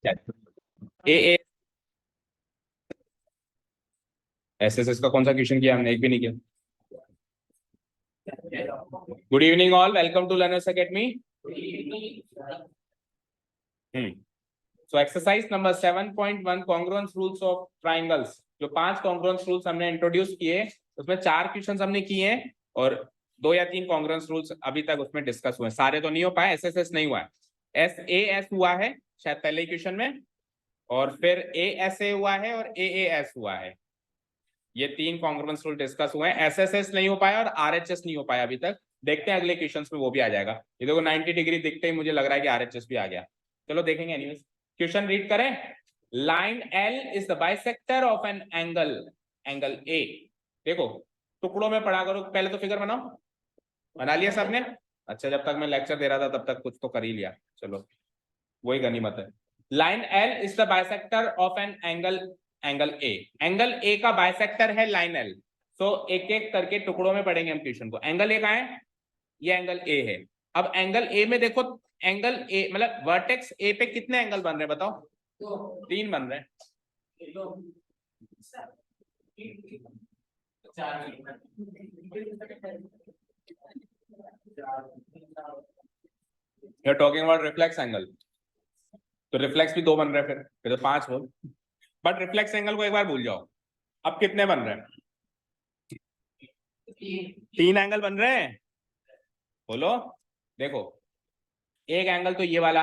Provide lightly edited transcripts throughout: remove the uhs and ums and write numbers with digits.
ए SSS का कौन सा क्वेश्चन किया हमने? एक भी नहीं किया। Good evening all, welcome to Learners Academy. So exercise number 7.1 congruence rules of triangles. जो 5 कॉन्ग्रुएंस रूल्स हमने इंट्रोड्यूस किए उसमें 4 क्वेश्चंस हमने किए हैं और 2 या 3 कॉन्ग्रुएंस रूल्स अभी तक उसमें डिस्कस हुए। सारे तो नहीं हो पाए, एसएसएस नहीं हुआ है। एसएएस हुआ है शायद पहले क्वेश्चन में, और फिर एएसए हुआ है और एएएस हुआ है। ये 3 कॉन्ग्रुएंस रूल डिस्कस हुए हैं। एसएसएस नहीं हो पाया और आरएचएस नहीं हो पाया अभी तक। देखते हैं अगले क्वेश्चंस में वो भी आ जाएगा। ये देखो 90 डिग्री दिखते ही मुझे लग रहा है कि आरएचएस भी आ गया। चलो देखेंगे। एनीवेज क्वेश्चन रीड करें। Line L is the bisector of an angle A. देखो टुकड़ों में पढ़ा करो, पहले तो फिगर बनाओ। बना लिया सबने? अच्छा, जब तक मैं लेक्चर दे रहा था तब तक कुछ तो कर ही लिया। चलो वही गनीमत है। Line L is the bisector of an angle A. Angle ए का बाइसेक्टर है लाइन एल। सो एक एक करके टुकड़ों में पढ़ेंगे हम क्वेश्चन को। एंगल ए कहां है? ये एंगल ए है। अब एंगल ए में देखो, एंगल ए मतलब वर्टेक्स ए पे कितने एंगल बन रहे हैं बताओ? 3 बन रहे हैं। You're talking about reflex angle, तो रिफ्लेक्स भी 2 बन रहे हैं, फिर तो 5 हो। बट रिफ्लेक्स एंगल को एक बार भूल जाओ। अब कितने बन रहे हैं? 3 एंगल बन रहे हैं। बोलो। देखो एक एंगल तो ये वाला,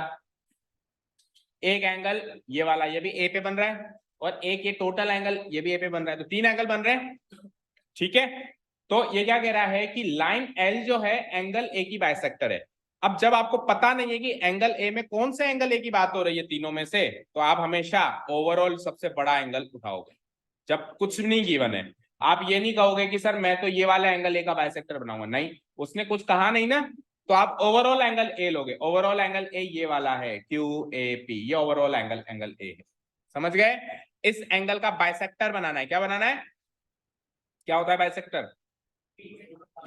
एक एंगल ये वाला, ये भी ए पे बन रहा है, और एक ये टोटल एंगल ये भी ए पे बन रहा है। तो 3 एंगल बन रहे हैं। ठीक है, तो ये क्या कह रहा है कि लाइन एल जो है एंगल ए की बाइसेक्टर है। अब जब आपको पता नहीं है कि एंगल ए में कौन से एंगल ए की बात हो रही है तीनों में से, तो आप हमेशा ओवरऑल सबसे बड़ा एंगल उठाओगे। जब कुछ नहीं गिवन है, आप ये नहीं कहोगे कि सर मैं तो ये वाला एंगल ए का बाइसेक्टर बनाऊंगा। नहीं, उसने कुछ कहा नहीं ना, तो आप ओवरऑल एंगल ए लोगे। ओवरऑल एंगल ए ये वाला है क्यू ए पी, ये ओवरऑल एंगल ए है। समझ गए? इस एंगल का बाइसेक्टर बनाना है। क्या बनाना है? क्या होता है बाइसेक्टर?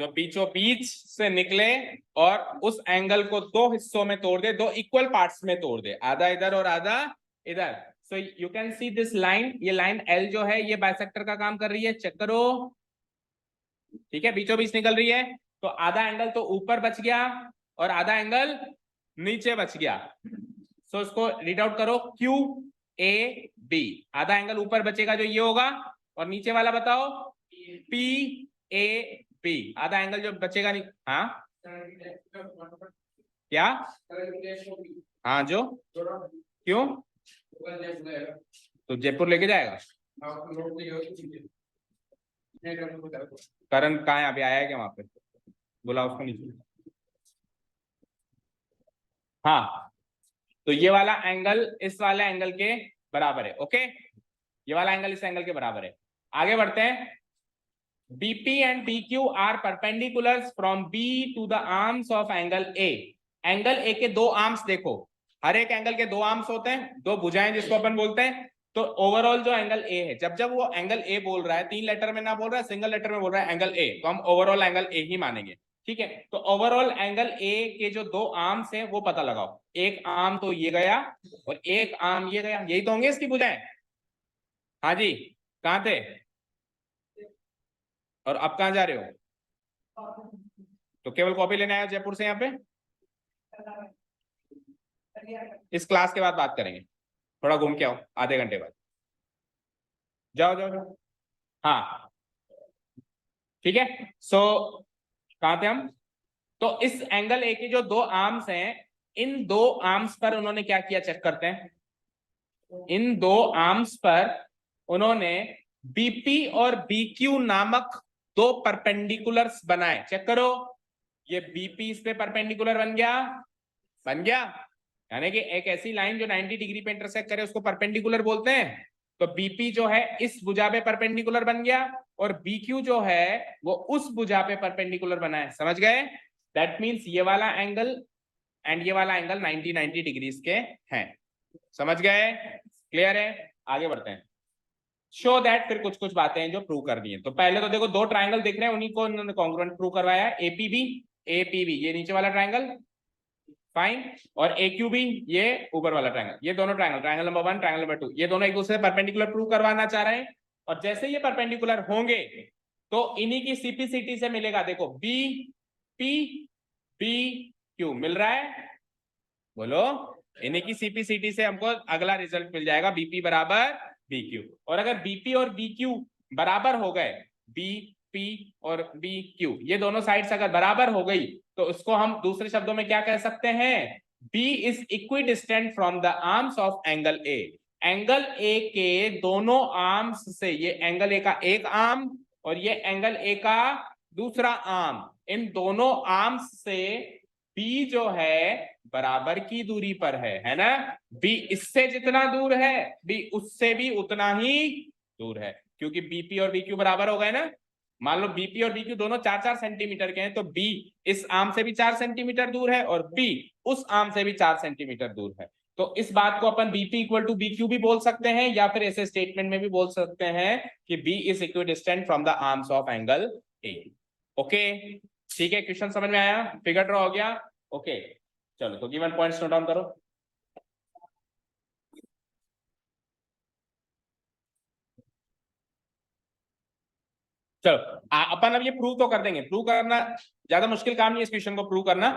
जो बीचों बीच से निकले और उस एंगल को 2 हिस्सों में तोड़ दे, 2 इक्वल पार्ट्स में तोड़ दे, आधा इधर और आधा इधर। So you can see this line, ये लाइन एल जो है ये बाइसेक्टर का काम कर रही है। चेक करो। ठीक है, बीचों बीच निकल रही है, तो आधा एंगल तो ऊपर बच गया और आधा एंगल नीचे बच गया। सो इसको रीड आउट करो, क्यू ए बी। आधा एंगल ऊपर बचेगा जो ये होगा, और नीचे वाला बताओ पी ए बी। आधा एंगल जो बचेगा नहीं। हाँ क्या? हाँ जो, क्यों? तो जयपुर लेके जाएगा? करण कहाँ है? अभी आया है क्या वहां पे? बोला उसको नीचे। हाँ, तो ये वाला एंगल इस वाले एंगल के बराबर है। ओके, ये वाला एंगल इस एंगल के बराबर है। आगे बढ़ते हैं। BP and PQ are perpendiculars from B to the arms of angle A. Angle A के 2 आर्म्स देखो। हर एक एंगल के 2 आर्म्स होते हैं, 2 भुजाएं जिसको अपन बोलते हैं। तो ओवरऑल जो एंगल A है, जब जब वो एंगल A बोल रहा है, 3 लेटर में ना बोल रहा है, सिंगल लेटर में बोल रहा है एंगल A, तो हम ओवरऑल एंगल A ही मानेंगे। ठीक है, तो ओवरऑल एंगल A के जो 2 आर्म्स हैं वो पता लगाओ। एक आर्म तो ये गया और एक आर्म ये गया, यही तो होंगे इसकी भुजाएं। हाँ जी, कहां थे? और अब कहां जा रहे हो? तो केवल कॉपी लेने आए जयपुर से यहाँ पे? इस क्लास के बाद बात करेंगे, थोड़ा घूम के आओ आधे घंटे बाद। जाओ जाओ जाओ। हाँ ठीक है। सो कहां थे हम? तो इस एंगल ए के जो 2 आर्म्स हैं, इन 2 आर्म्स पर उन्होंने क्या किया चेक करते हैं। इन 2 आर्म्स पर उन्होंने बीपी और बीक्यू नामक 2 परपेंडिकुलर्स बनाए। चेक करो, ये बीपी इस पे परपेंडिकुलर बन गया, बन गया। यानी कि एक ऐसी लाइन जो 90 डिग्री पे इंटरसेक्ट करे उसको परपेंडिकुलर बोलते हैं। तो बीपी जो है इस भुजा पे परपेंडिकुलर बन गया, और बीक्यू जो है वो उस भुजा पे परपेंडिकुलर बना है। समझ गए? दैट मींस ये वाला एंगल एंड ये वाला एंगल 90 डिग्रीज के हैं। समझ गए? क्लियर है? आगे बढ़ते हैं। शो दैट, फिर कुछ कुछ बातें हैं जो प्रूव करनी है। तो पहले तो देखो 2 ट्राइंगल दिख रहे हैं, उन्हीं को उन्होंने कॉन्ग्रुएंट प्रूव करवाया है। एपीबी, एपीबी ये नीचे वाला ट्राइंगल, फाइन। और ए क्यू भी, ये ऊपर वाला ट्रायंगल, ये दोनों triangle, triangle number 1 triangle number 2, ये दोनों एक दूसरे से परपेंडिकुलर प्रूव करवाना चाह रहे हैं। और जैसे ये परपेंडिकुलर होंगे तो इन्हीं की सीपीसीटी से मिलेगा। देखो बी पी बी क्यू मिल रहा है, बोलो। इन्हीं की सीपीसीटी से हमको अगला रिजल्ट मिल जाएगा, बीपी बराबर बी क्यू। और अगर बीपी और बी क्यू बराबर हो गए, बी पी और बी क्यू ये दोनों साइड्स अगर बराबर हो गई, तो उसको हम दूसरे शब्दों में क्या कह सकते हैं, B is equidistant from the arms of angle A. Angle A के दोनों आर्म्स से, ये एंगल ए का एक आर्म और ये एंगल ए का दूसरा आर्म, इन दोनों आर्म्स से बी जो है बराबर की दूरी पर है ना। बी इससे जितना दूर है, बी उससे भी उतना ही दूर है, क्योंकि बीपी और बीक्यू बराबर हो गए ना। मान लो बीपी और बीक्यू दोनों 4-4 सेंटीमीटर के हैं, तो बी इस आर्म से भी 4 सेंटीमीटर दूर है और बी उस आर्म से भी 4 सेंटीमीटर दूर है। तो इस बात को अपन बीपी इक्वल टू बीक्यू भी बोल सकते हैं, या फिर ऐसे स्टेटमेंट में भी बोल सकते हैं कि B is equidistant from the arms of angle A. Okay, ठीक है, क्वेश्चन समझ में आया, फिगर ड्रॉ हो गया। ओके, चलो तो गिवन पॉइंट्स नोट डाउन करो। चलो अपन अब ये प्रूव तो कर देंगे, प्रूव करना ज्यादा मुश्किल काम नहीं है इस क्वेश्चन को प्रूव करना,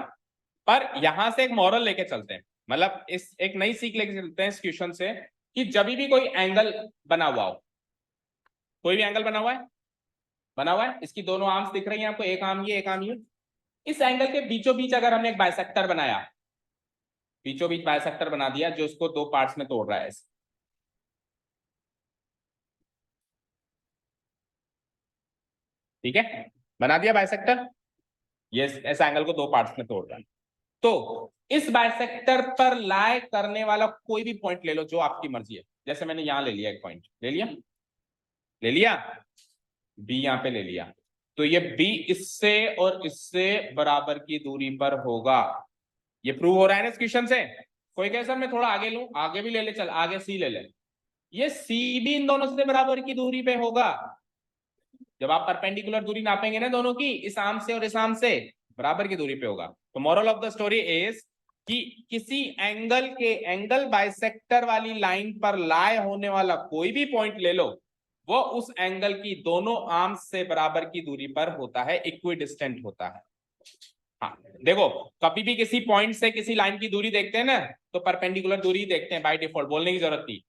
पर यहां से एक मॉरल लेके चलते हैं, मतलब इस एक नई सीख लेके चलते हैं इस क्वेश्चन से, कि जब भी कोई एंगल बना हुआ हो, कोई भी एंगल बना हुआ है, बना हुआ है, इसकी दोनों आर्म्स दिख रही हैं आपको, एक आर्म ये एक आर्म ये, इस एंगल के बीचों बीच अगर हमने एक बाइसेक्टर बनाया, बीचों बीच बाइसेक्टर बना दिया जो इसको दो पार्ट्स में तोड़ रहा है, ठीक है, बना दिया बाइसेक्टर, ये इस एंगल को दो पार्ट्स में तोड़ रहा है। तो इस बाइसेक्टर पर लाई करने वाला कोई भी पॉइंट ले लो जो आपकी मर्जी है, जैसे मैंने यहां ले लिया, एक पॉइंट ले लिया, ले लिया, बी यहां पे ले लिया, तो ये बी इससे और इससे बराबर की दूरी पर होगा। ये प्रूव हो रहा है ना इस क्वेश्चन से। कोई कहे सर मैं थोड़ा आगे लूं, आगे भी ले ले, चल आगे सी ले ले, ये सी भी इन दोनों से बराबर की दूरी पे होगा। जब आप परपेंडिकुलर दूरी नापेंगे ना दोनों की, इस आर्म से और इस आर्म से, बराबर की दूरी पे होगा। तो moral of the story is कि किसी एंगल के एंगल बाइसेक्टर वाली लाइन पर लाए होने वाला कोई भी पॉइंट ले लो, वो उस एंगल की दोनों आर्म्स से बराबर की दूरी पर होता है, इक्विडिस्टेंट होता है। हाँ देखो, कभी भी किसी पॉइंट से किसी लाइन की दूरी देखते हैं ना, तो परपेंडिकुलर दूरी देखते हैं बाय डिफॉल्ट, बोलने की जरूरत नहीं।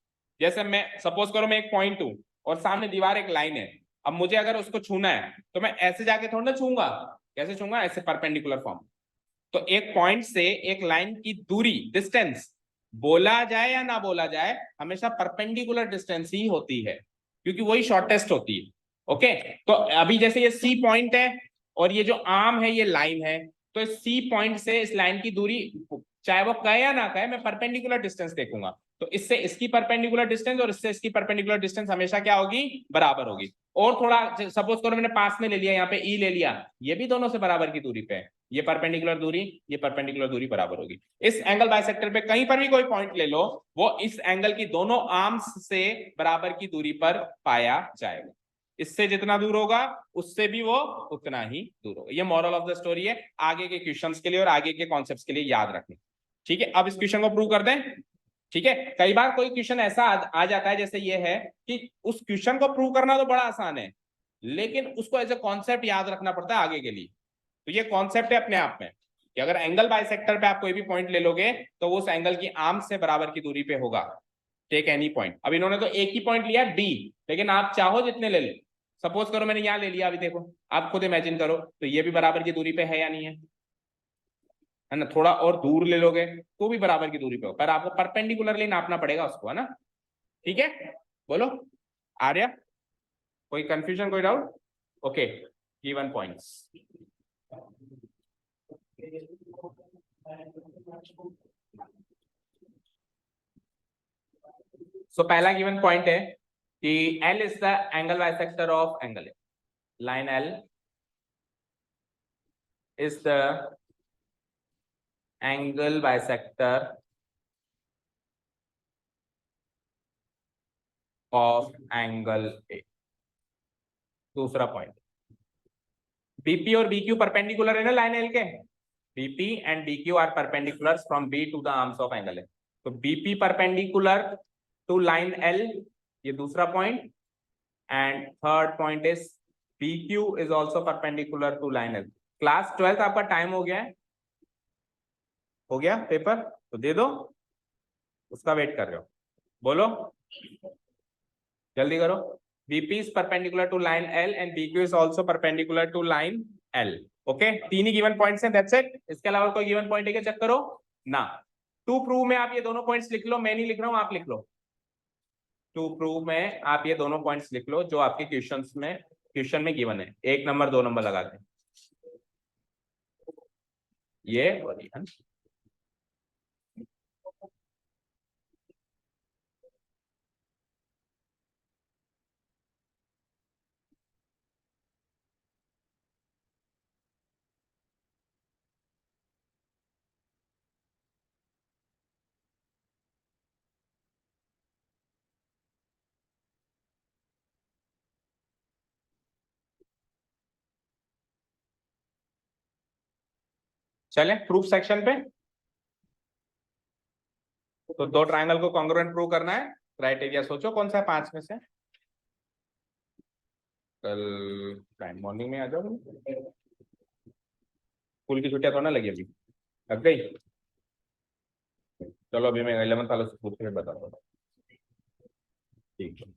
जैसे मैं सपोज करो मैं एक पॉइंट हूं और सामने दीवार एक लाइन है, अब मुझे अगर उसको छूना है तो मैं ऐसे जाके थोड़ा ना छूंगा, कैसे छूंगा, ऐसे परपेंडिकुलर फॉर्म। तो एक पॉइंट से एक लाइन की दूरी, डिस्टेंस, बोला जाए या ना बोला जाए, हमेशा परपेंडिकुलर डिस्टेंस ही होती है, क्योंकि वही शॉर्टेस्ट होती है। ओके, तो अभी जैसे ये सी पॉइंट है और ये जो आर्म है ये लाइन है, तो सी पॉइंट से इस लाइन की दूरी, चाहे वो कहे या ना कहे, मैं परपेंडिकुलर डिस्टेंस देखूंगा, तो इससे इसकी परपेंडिकुलर डिस्टेंस और इससे इसकी परपेंडिकुलर डिस्टेंस हमेशा क्या होगी, बराबर होगी। और थोड़ा सपोज करो मैंने पास में ले लिया, यहाँ पे ई ले लिया, ये भी दोनों से बराबर की दूरी पे है, ये परपेंडिकुलर दूरी, ये परपेंडिकुलर दूरी बराबर होगी। इस एंगल बाइसेक्टर पे कहीं पर भी कोई पॉइंट ले लो, वो इस एंगल की दोनों आर्म्स से बराबर की दूरी पर पाया जाएगा। इससे जितना दूर होगा उससे भी वो उतना ही दूर होगा। ये मॉरल ऑफ द स्टोरी है, आगे के क्वेश्चंस के लिए और आगे के कॉन्सेप्ट्स के लिए याद रखना। ठीक है, अब इस क्वेश्चन को प्रूव कर दें। ठीक है, कई बार कोई क्वेश्चन ऐसा आ जाता है जैसे ये है कि उस क्वेश्चन को प्रूव करना तो बड़ा आसान है, लेकिन उसको एज ए कॉन्सेप्ट याद रखना पड़ता है आगे के लिए। तो ये कॉन्सेप्ट है अपने आप में कि अगर एंगल बाइसेक्टर पे आप कोई भी पॉइंट ले लोगे तो वो उस एंगल की आर्म से बराबर की दूरी पे होगा। टेक एनी पॉइंट, अब इन्होंने तो एक ही पॉइंट लिया डी, लेकिन आप चाहो जितने ले लो। सपोज करो मैंने यहां ले लिया, अभी देखो आप खुद इमेजिन करो, तो ये भी बराबर की दूरी पे है या नहीं है ना। थोड़ा और दूर ले लोगे तो भी बराबर की दूरी पे हो, पर आपको परपेंडिकुलरली नापना पड़ेगा उसको, है ना। ठीक है, बोलो आर्या, कोई कंफ्यूजन, कोई doubt? Okay, given points. So पहला गिवन पॉइंट है कि L is the angle bisector of angle A, line L is the angle bisector of angle A. दूसरा पॉइंट, बीपी और बीक्यू परपेंडिकुलर है ना लाइन एल के, BP and BQ are perpendicular from B to the arms of angle है, तो BP perpendicular to line L, ये दूसरा point, and third point is BQ is also perpendicular to line L। Class 12th आपका time हो गया है, हो गया पेपर तो दे दो, उसका वेट कर रहे हो, बोलो जल्दी करो। BP is perpendicular to line L and BQ is also perpendicular to line L। Okay, तीन ही गिवन पॉइंट्स हैं, दैट्स इट। इसके अलावा कोई गिवन पॉइंट है क्या, चेक करो ना। टू प्रूव में आप ये दोनों पॉइंट्स लिख लो, मैं नहीं लिख रहा हूं, आप लिख लो। टू प्रूव में आप ये दोनों पॉइंट्स लिख लो जो आपके क्वेश्चन में गिवन है, 1 नंबर 2 नंबर लगा के, ये और ये। चले प्रूफ सेक्शन पे। तो दो ट्रायंगल को कॉन्ग्रुएंट प्रूव करना है, क्राइटेरिया सोचो कौन सा है 5 में से। कल टाइम मॉर्निंग में आ जाओ, स्कूल की छुट्टियां तो ना लगी, अभी लग गई। चलो अभी मैं 11th वाले से पूछ के बताता हूँ, ठीक है।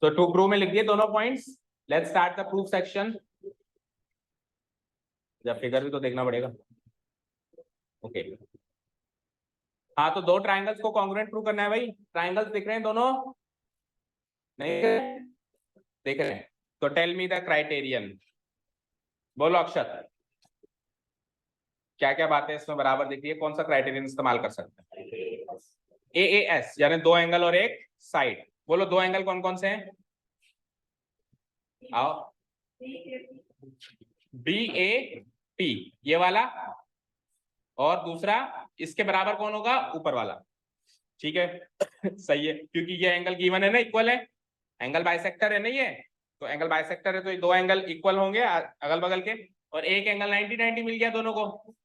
तो टू प्रूव में लिख दिए दोनों points. Let's start the proof section. जब फिगर भी तो देखना पड़ेगा, ओके। हाँ, तो दो ट्रायंगल्स को कॉन्ग्रुएंट प्रूव करना है भाई। ट्रायंगल्स दिख रहे हैं दोनों, नहीं देख रहे हैं? तो टेल मी द क्राइटेरियन, बोलो अक्षत, क्या क्या बातें इसमें बराबर दिख रही है, कौन सा क्राइटेरियन इस्तेमाल कर सकते हैं? AAS यानी दो एंगल और एक साइड। बोलो दो एंगल कौन कौन से हैं, आओ। BAP ये वाला, और दूसरा इसके बराबर कौन होगा, ऊपर वाला, ठीक है। सही है, क्योंकि ये एंगल गिवन है ना, इक्वल है, एंगल बाइसेक्टर है ना ये, तो एंगल बाइसेक्टर है तो ये दो एंगल इक्वल होंगे अगल बगल के, और एक एंगल 90-90 मिल गया दोनों को,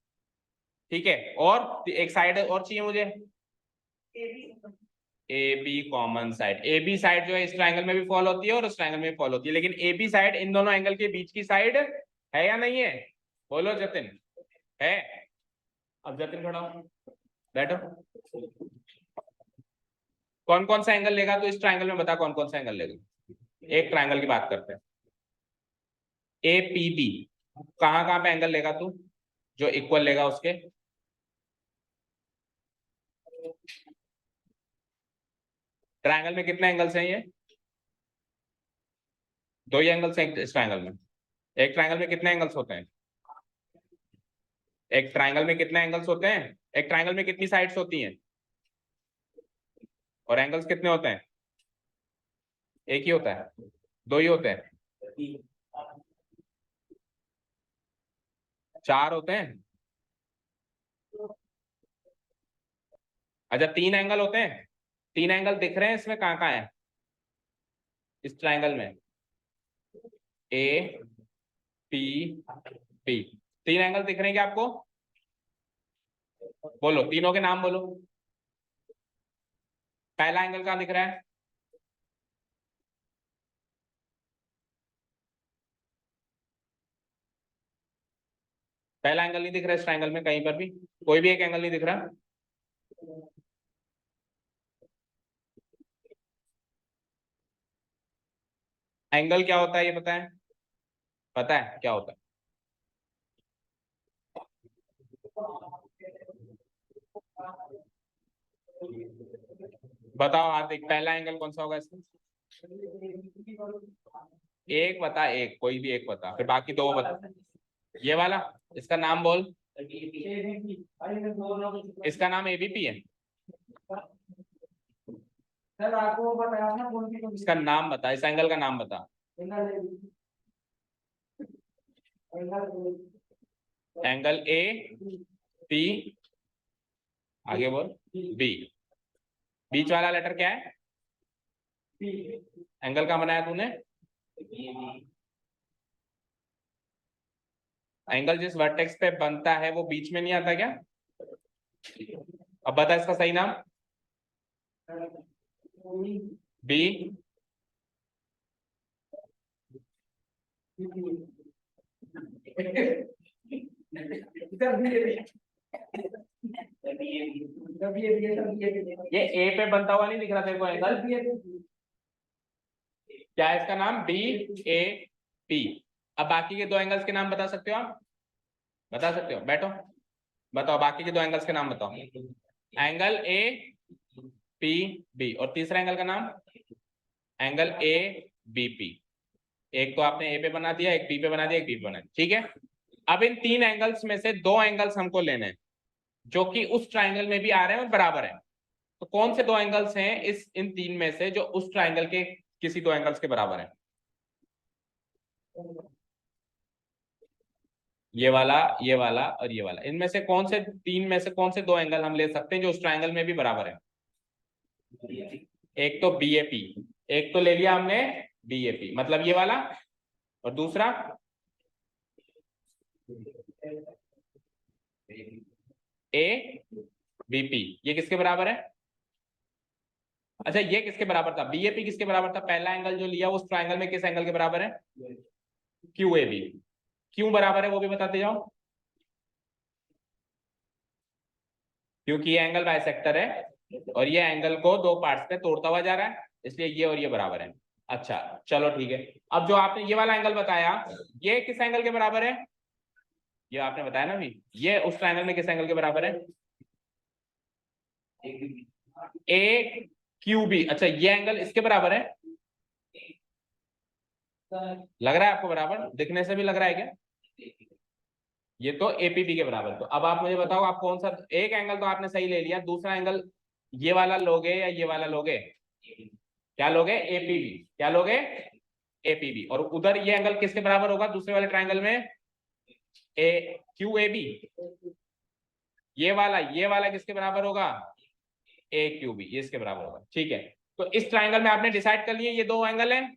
ठीक है। और एक साइड और चाहिए मुझे, AB common side. AB side जो है इस ट्रायंगल में भी फॉल होती है और उस ट्रायंगल में भी फॉल होती है, लेकिन AB साइड इन दोनों एंगल के बीच की साइड है या नहीं है, बोलो जतिन, है। अब जतिन खड़ा हो, बैठो। कौन कौन सा एंगल लेगा तो इस ट्रायंगल में बता, कौन कौन सा एंगल लेगा। एक ट्रायंगल की बात करते हैं, APB, कहां कहां पे एंगल लेगा तू, जो इक्वल लेगा उसके। ट्रायंगल में कितने एंगल्स हैं, ये दो ही एंगल्स हैं इस ट्रायंगल में। एक ट्रायंगल में कितने एंगल्स होते हैं, एक ट्रायंगल में कितने एंगल्स होते हैं, एक ट्रायंगल में कितनी साइड्स होती हैं, और एंगल्स कितने होते हैं, एक ही होता है, दो ही होते हैं, चार होते हैं। अच्छा, तीन एंगल होते हैं, तीन एंगल दिख रहे हैं इसमें, कहाँ कहाँ है इस ट्रायंगल में, APB, तीन एंगल दिख रहे हैं क्या आपको, बोलो तीनों के नाम बोलो। पहला एंगल कहाँ दिख रहा है, पहला एंगल नहीं दिख रहा इस ट्रायंगल में कहीं पर भी, कोई भी एक एंगल नहीं दिख रहा। एंगल क्या होता है ये पता है, पता है क्या होता है, बताओ हार्दिक, पहला एंगल कौन सा होगा इसमें, एक बता, एक कोई भी एक बता, फिर बाकी दो बता। ये वाला, इसका नाम बोल, इसका नाम ABP है, सर आपको बताया ना, इसका नाम बता, इस एंगल का नाम बता। एंगल ए पी, आगे बोल, बी। बीच वाला लेटर क्या है? एंगल कहाँ बनाया तूने? एंगल जिस वर्टेक्स पे बनता है वो बीच में नहीं आता क्या? अब बता इसका सही नाम। बी। ये ए पे बनता हुआ नहीं दिख रहा तेरे को एंगल? क्या है इसका नाम? B A P. अब बाकी के दो एंगल्स के नाम बता सकते हो आप? बता सकते हो, बैठो। बताओ बाकी के दो एंगल्स के नाम बताओ। एंगल ए पी बी, और तीसरा एंगल का नाम? Angle A B P. एक तो आपने ए पे बना दिया, एक बी पे बना दिया, एक बी पे बना दिया, ठीक है। अब इन तीन एंगल्स में से दो एंगल्स हमको लेने हैं जो कि उस ट्राइंगल में भी आ रहे हैं और बराबर है। तो कौन से दो एंगल्स हैं इस इन तीन में से जो उस ट्राइंगल के किसी दो एंगल्स के बराबर है? ये वाला और ये वाला, इनमें से कौन से तीन में से कौन से दो एंगल हम ले सकते हैं जो उस ट्राइंगल में भी बराबर है? एक तो बी ए पी, एक तो ले लिया हमने बी ए पी, मतलब ये वाला, और दूसरा ए बी पी। ये किसके बराबर है? अच्छा, ये किसके बराबर था? बी ए पी किसके बराबर था? पहला एंगल जो लिया उस ट्राइंगल में किस एंगल के बराबर है? Q A B. क्यों बराबर है वो भी बताते जाओ। क्योंकि ये एंगल बाइसेक्टर है और ये एंगल को दो पार्ट्स पे तोड़ता हुआ जा रहा है, इसलिए ये और ये बराबर है। अच्छा, चलो ठीक है। अब जो आपने ये वाला एंगल बताया, ये किस एंगल के बराबर है? ये आपने बताया ना अभी, ये उस ट्रायंगल में किस एंगल के बराबर है? ए क्यू बी। अच्छा, ये एंगल इसके बराबर है? लग रहा है आपको बराबर? दिखने से भी लग रहा है क्या? ये तो एपीबी के बराबर। तो अब आप मुझे बताओ, आप कौन सा एक एंगल तो आपने सही ले लिया, दूसरा एंगल ये वाला लोगे या ये वाला लोगे? क्या लोगे? एपीबी। क्या लोगे? एपीबी। और उधर ये एंगल किसके बराबर होगा दूसरे वाले ट्रायंगल में? ए क्यू ए बी। ये वाला किसके बराबर होगा? ए क्यू बी, ये इसके बराबर होगा, ठीक है। तो इस ट्रायंगल में आपने डिसाइड कर लिए ये दो एंगल हैं।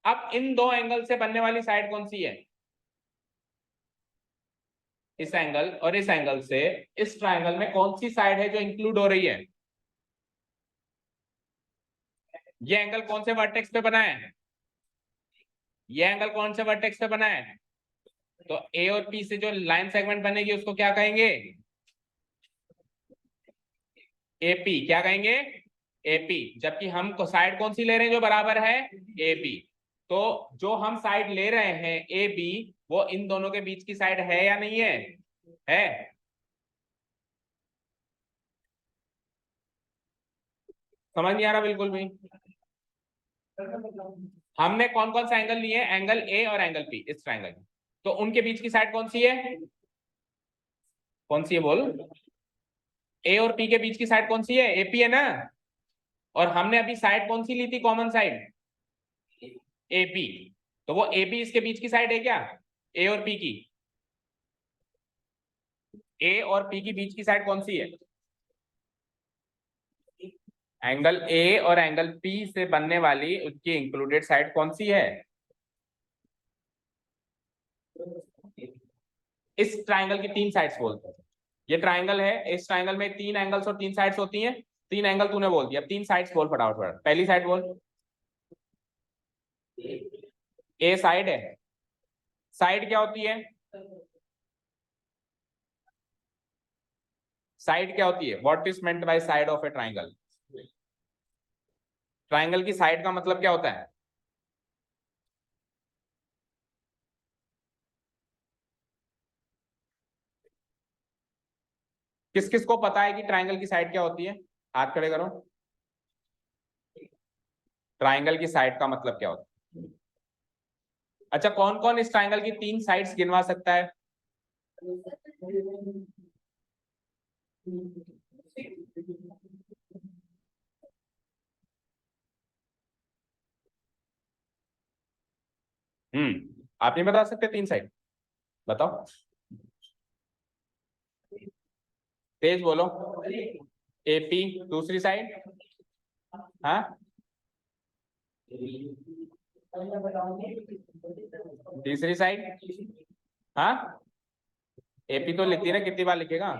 अब इन दो एंगल से बनने वाली साइड कौन सी है? इस एंगल और इस एंगल से इस ट्रायंगल में कौन सी साइड है जो इंक्लूड हो रही है? ये एंगल कौन से वर्टेक्स पे बना है? ये एंगल कौन से वर्टेक्स पे बना है? तो ए और पी से जो लाइन सेगमेंट बनेगी उसको क्या कहेंगे? एपी। क्या कहेंगे? एपी। जबकि हम साइड कौन सी ले रहे हैं जो बराबर है? A B. तो जो हम साइड ले रहे हैं ए बी, वो इन दोनों के बीच की साइड है या नहीं है? है। समझ नहीं आ रहा बिल्कुल भी? हमने कौन कौन सा एंगल लिए? एंगल ए और एंगल पी, इस ट्रायंगल में। तो उनके बीच की साइड कौन सी है? कौन सी है बोल? ए और पी के बीच की साइड कौन सी है? एपी है ना। और हमने अभी साइड कौन सी ली थी कॉमन साइड? एपी। तो वो एपी इसके बीच की साइड है क्या? ए और पी की? ए और पी की बीच की साइड कौन सी है? एंगल ए और एंगल पी से बनने वाली उसकी इंक्लूडेड साइड कौन सी है? इस ट्राइंगल की तीन साइड्स बोलते हैं। ये ट्राइंगल है, इस ट्राइंगल में तीन एंगल्स और तीन साइड्स होती हैं। तीन एंगल तूने बोल दिया, अब तीन साइड्स बोल फटाफट फटाफट। पहली साइड बोल। ए साइड है। साइड क्या होती है? साइड क्या होती है? What is meant by side of A triangle? Triangle की साइड का मतलब क्या होता है? किस किस को पता है कि ट्राइंगल की साइड क्या होती है? हाथ खड़े करो। ट्राइंगल की साइड का मतलब क्या होता है? अच्छा, कौन कौन इस ट्राइंगल की तीन साइड्स गिनवा सकता है? आप नहीं बता सकते तीन साइड? बताओ। तेज बोलो। एपी दूसरी साइड, हाँ तीसरी साइड, हाँ एपी तो लिखती है ना, कितनी बार लिखेगा।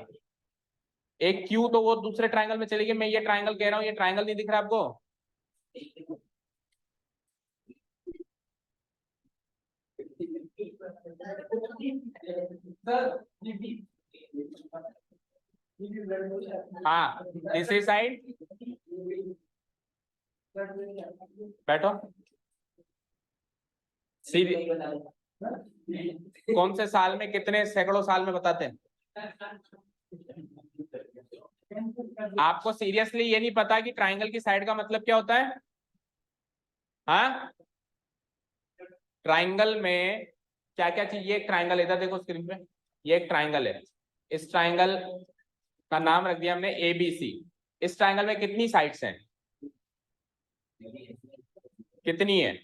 एक क्यू तो वो दूसरे ट्रायंगल में चली गई, मैं ये ट्रायंगल कह रहा हूँ, ये ट्रायंगल नहीं दिख रहा आपको। हाँ तीसरी साइड, बैठो। सीधी, कौन से साल में, कितने सैकड़ों साल में बताते हैं आपको? सीरियसली ये नहीं पता कि ट्रायंगल की साइड का मतलब क्या होता है? हाँ ट्रायंगल में क्या क्या चीज, ये एक ट्रायंगल, इधर देखो स्क्रीन पे, ये एक ट्रायंगल है। इस ट्रायंगल का नाम रख दिया हमने एबीसी। इस ट्रायंगल में कितनी साइड्स हैं? कितनी है?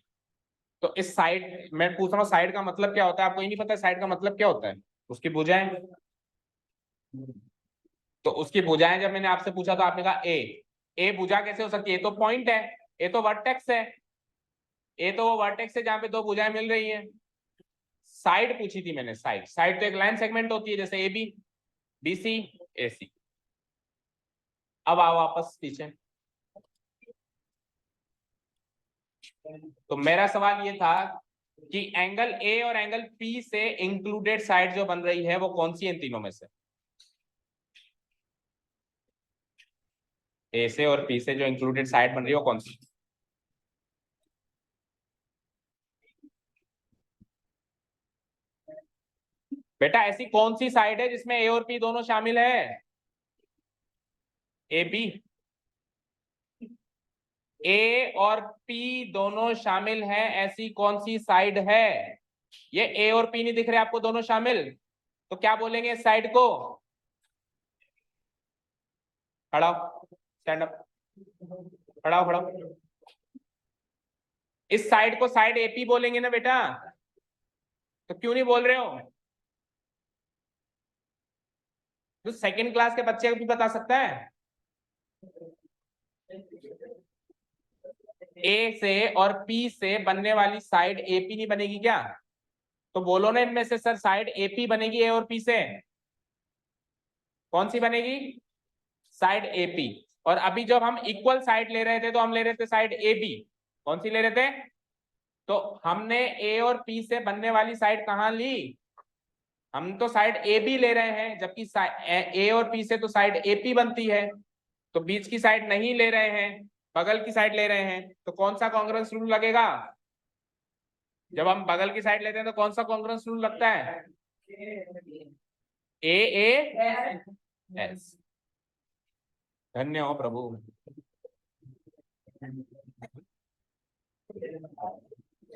तो इस साइड, मैं पूछ रहा हूँ साइड का मतलब क्या होता है, आपको ही नहीं पता साइड का मतलब क्या होता है? उसकी भुजाएं। तो उसकी भुजाएं जब मैंने आपसे पूछा तो आपने कहा ए भुजा कैसे हो सकती है? ये तो पॉइंट है, ये तो वर्टेक्स है, ये तो वो वर्टेक्स है जहां पे दो भुजाएं मिल रही हैं। साइड पूछी थी मैंने, साइड, साइड तो एक लाइन सेगमेंट होती है, जैसे ए बी, बी सी, ए सी। अब आओ वापस पीछे। तो मेरा सवाल ये था कि एंगल ए और एंगल पी से इंक्लूडेड साइड जो बन रही है वो कौन सी है इन तीनों में से? ए से और पी से जो इंक्लूडेड साइड बन रही है वो कौन सी? बेटा ऐसी कौन सी साइड है जिसमें ए और पी दोनों शामिल है? ए बी, ए और पी दोनों शामिल हैं, ऐसी कौन सी साइड है? ये ए और पी नहीं दिख रहे आपको दोनों शामिल, तो क्या बोलेंगे इस साइड को? खड़ा हो, स्टैंड अप, खड़ा हो, खड़ा हो। इस साइड को साइड एपी बोलेंगे ना बेटा, तो क्यों नहीं बोल रहे हो? तो सेकंड क्लास के बच्चे को भी बता सकता है। ए से और पी से बनने वाली साइड एपी नहीं बनेगी क्या? तो बोलो ना इनमें से सर साइड एपी बनेगी ए और पी से, कौन सी बनेगी? Side AP. और अभी जब हम इक्वल साइड ले रहे थे तो हम ले रहे थे साइड ए बी, कौन सी ले रहे थे? तो हमने ए और पी से बनने वाली साइड कहां ली? हम तो साइड ए बी ले रहे हैं, जबकि ए और पी से तो साइड ए पी बनती है। तो बीच की साइड नहीं ले रहे हैं, बगल की साइड ले रहे हैं, तो कौन सा कॉन्ग्रुएंस रूल लगेगा? जब हम बगल की साइड लेते हैं तो कौन सा कॉन्ग्रुएंस रूल लगता है? ए ए एस। धन्य हो प्रभु।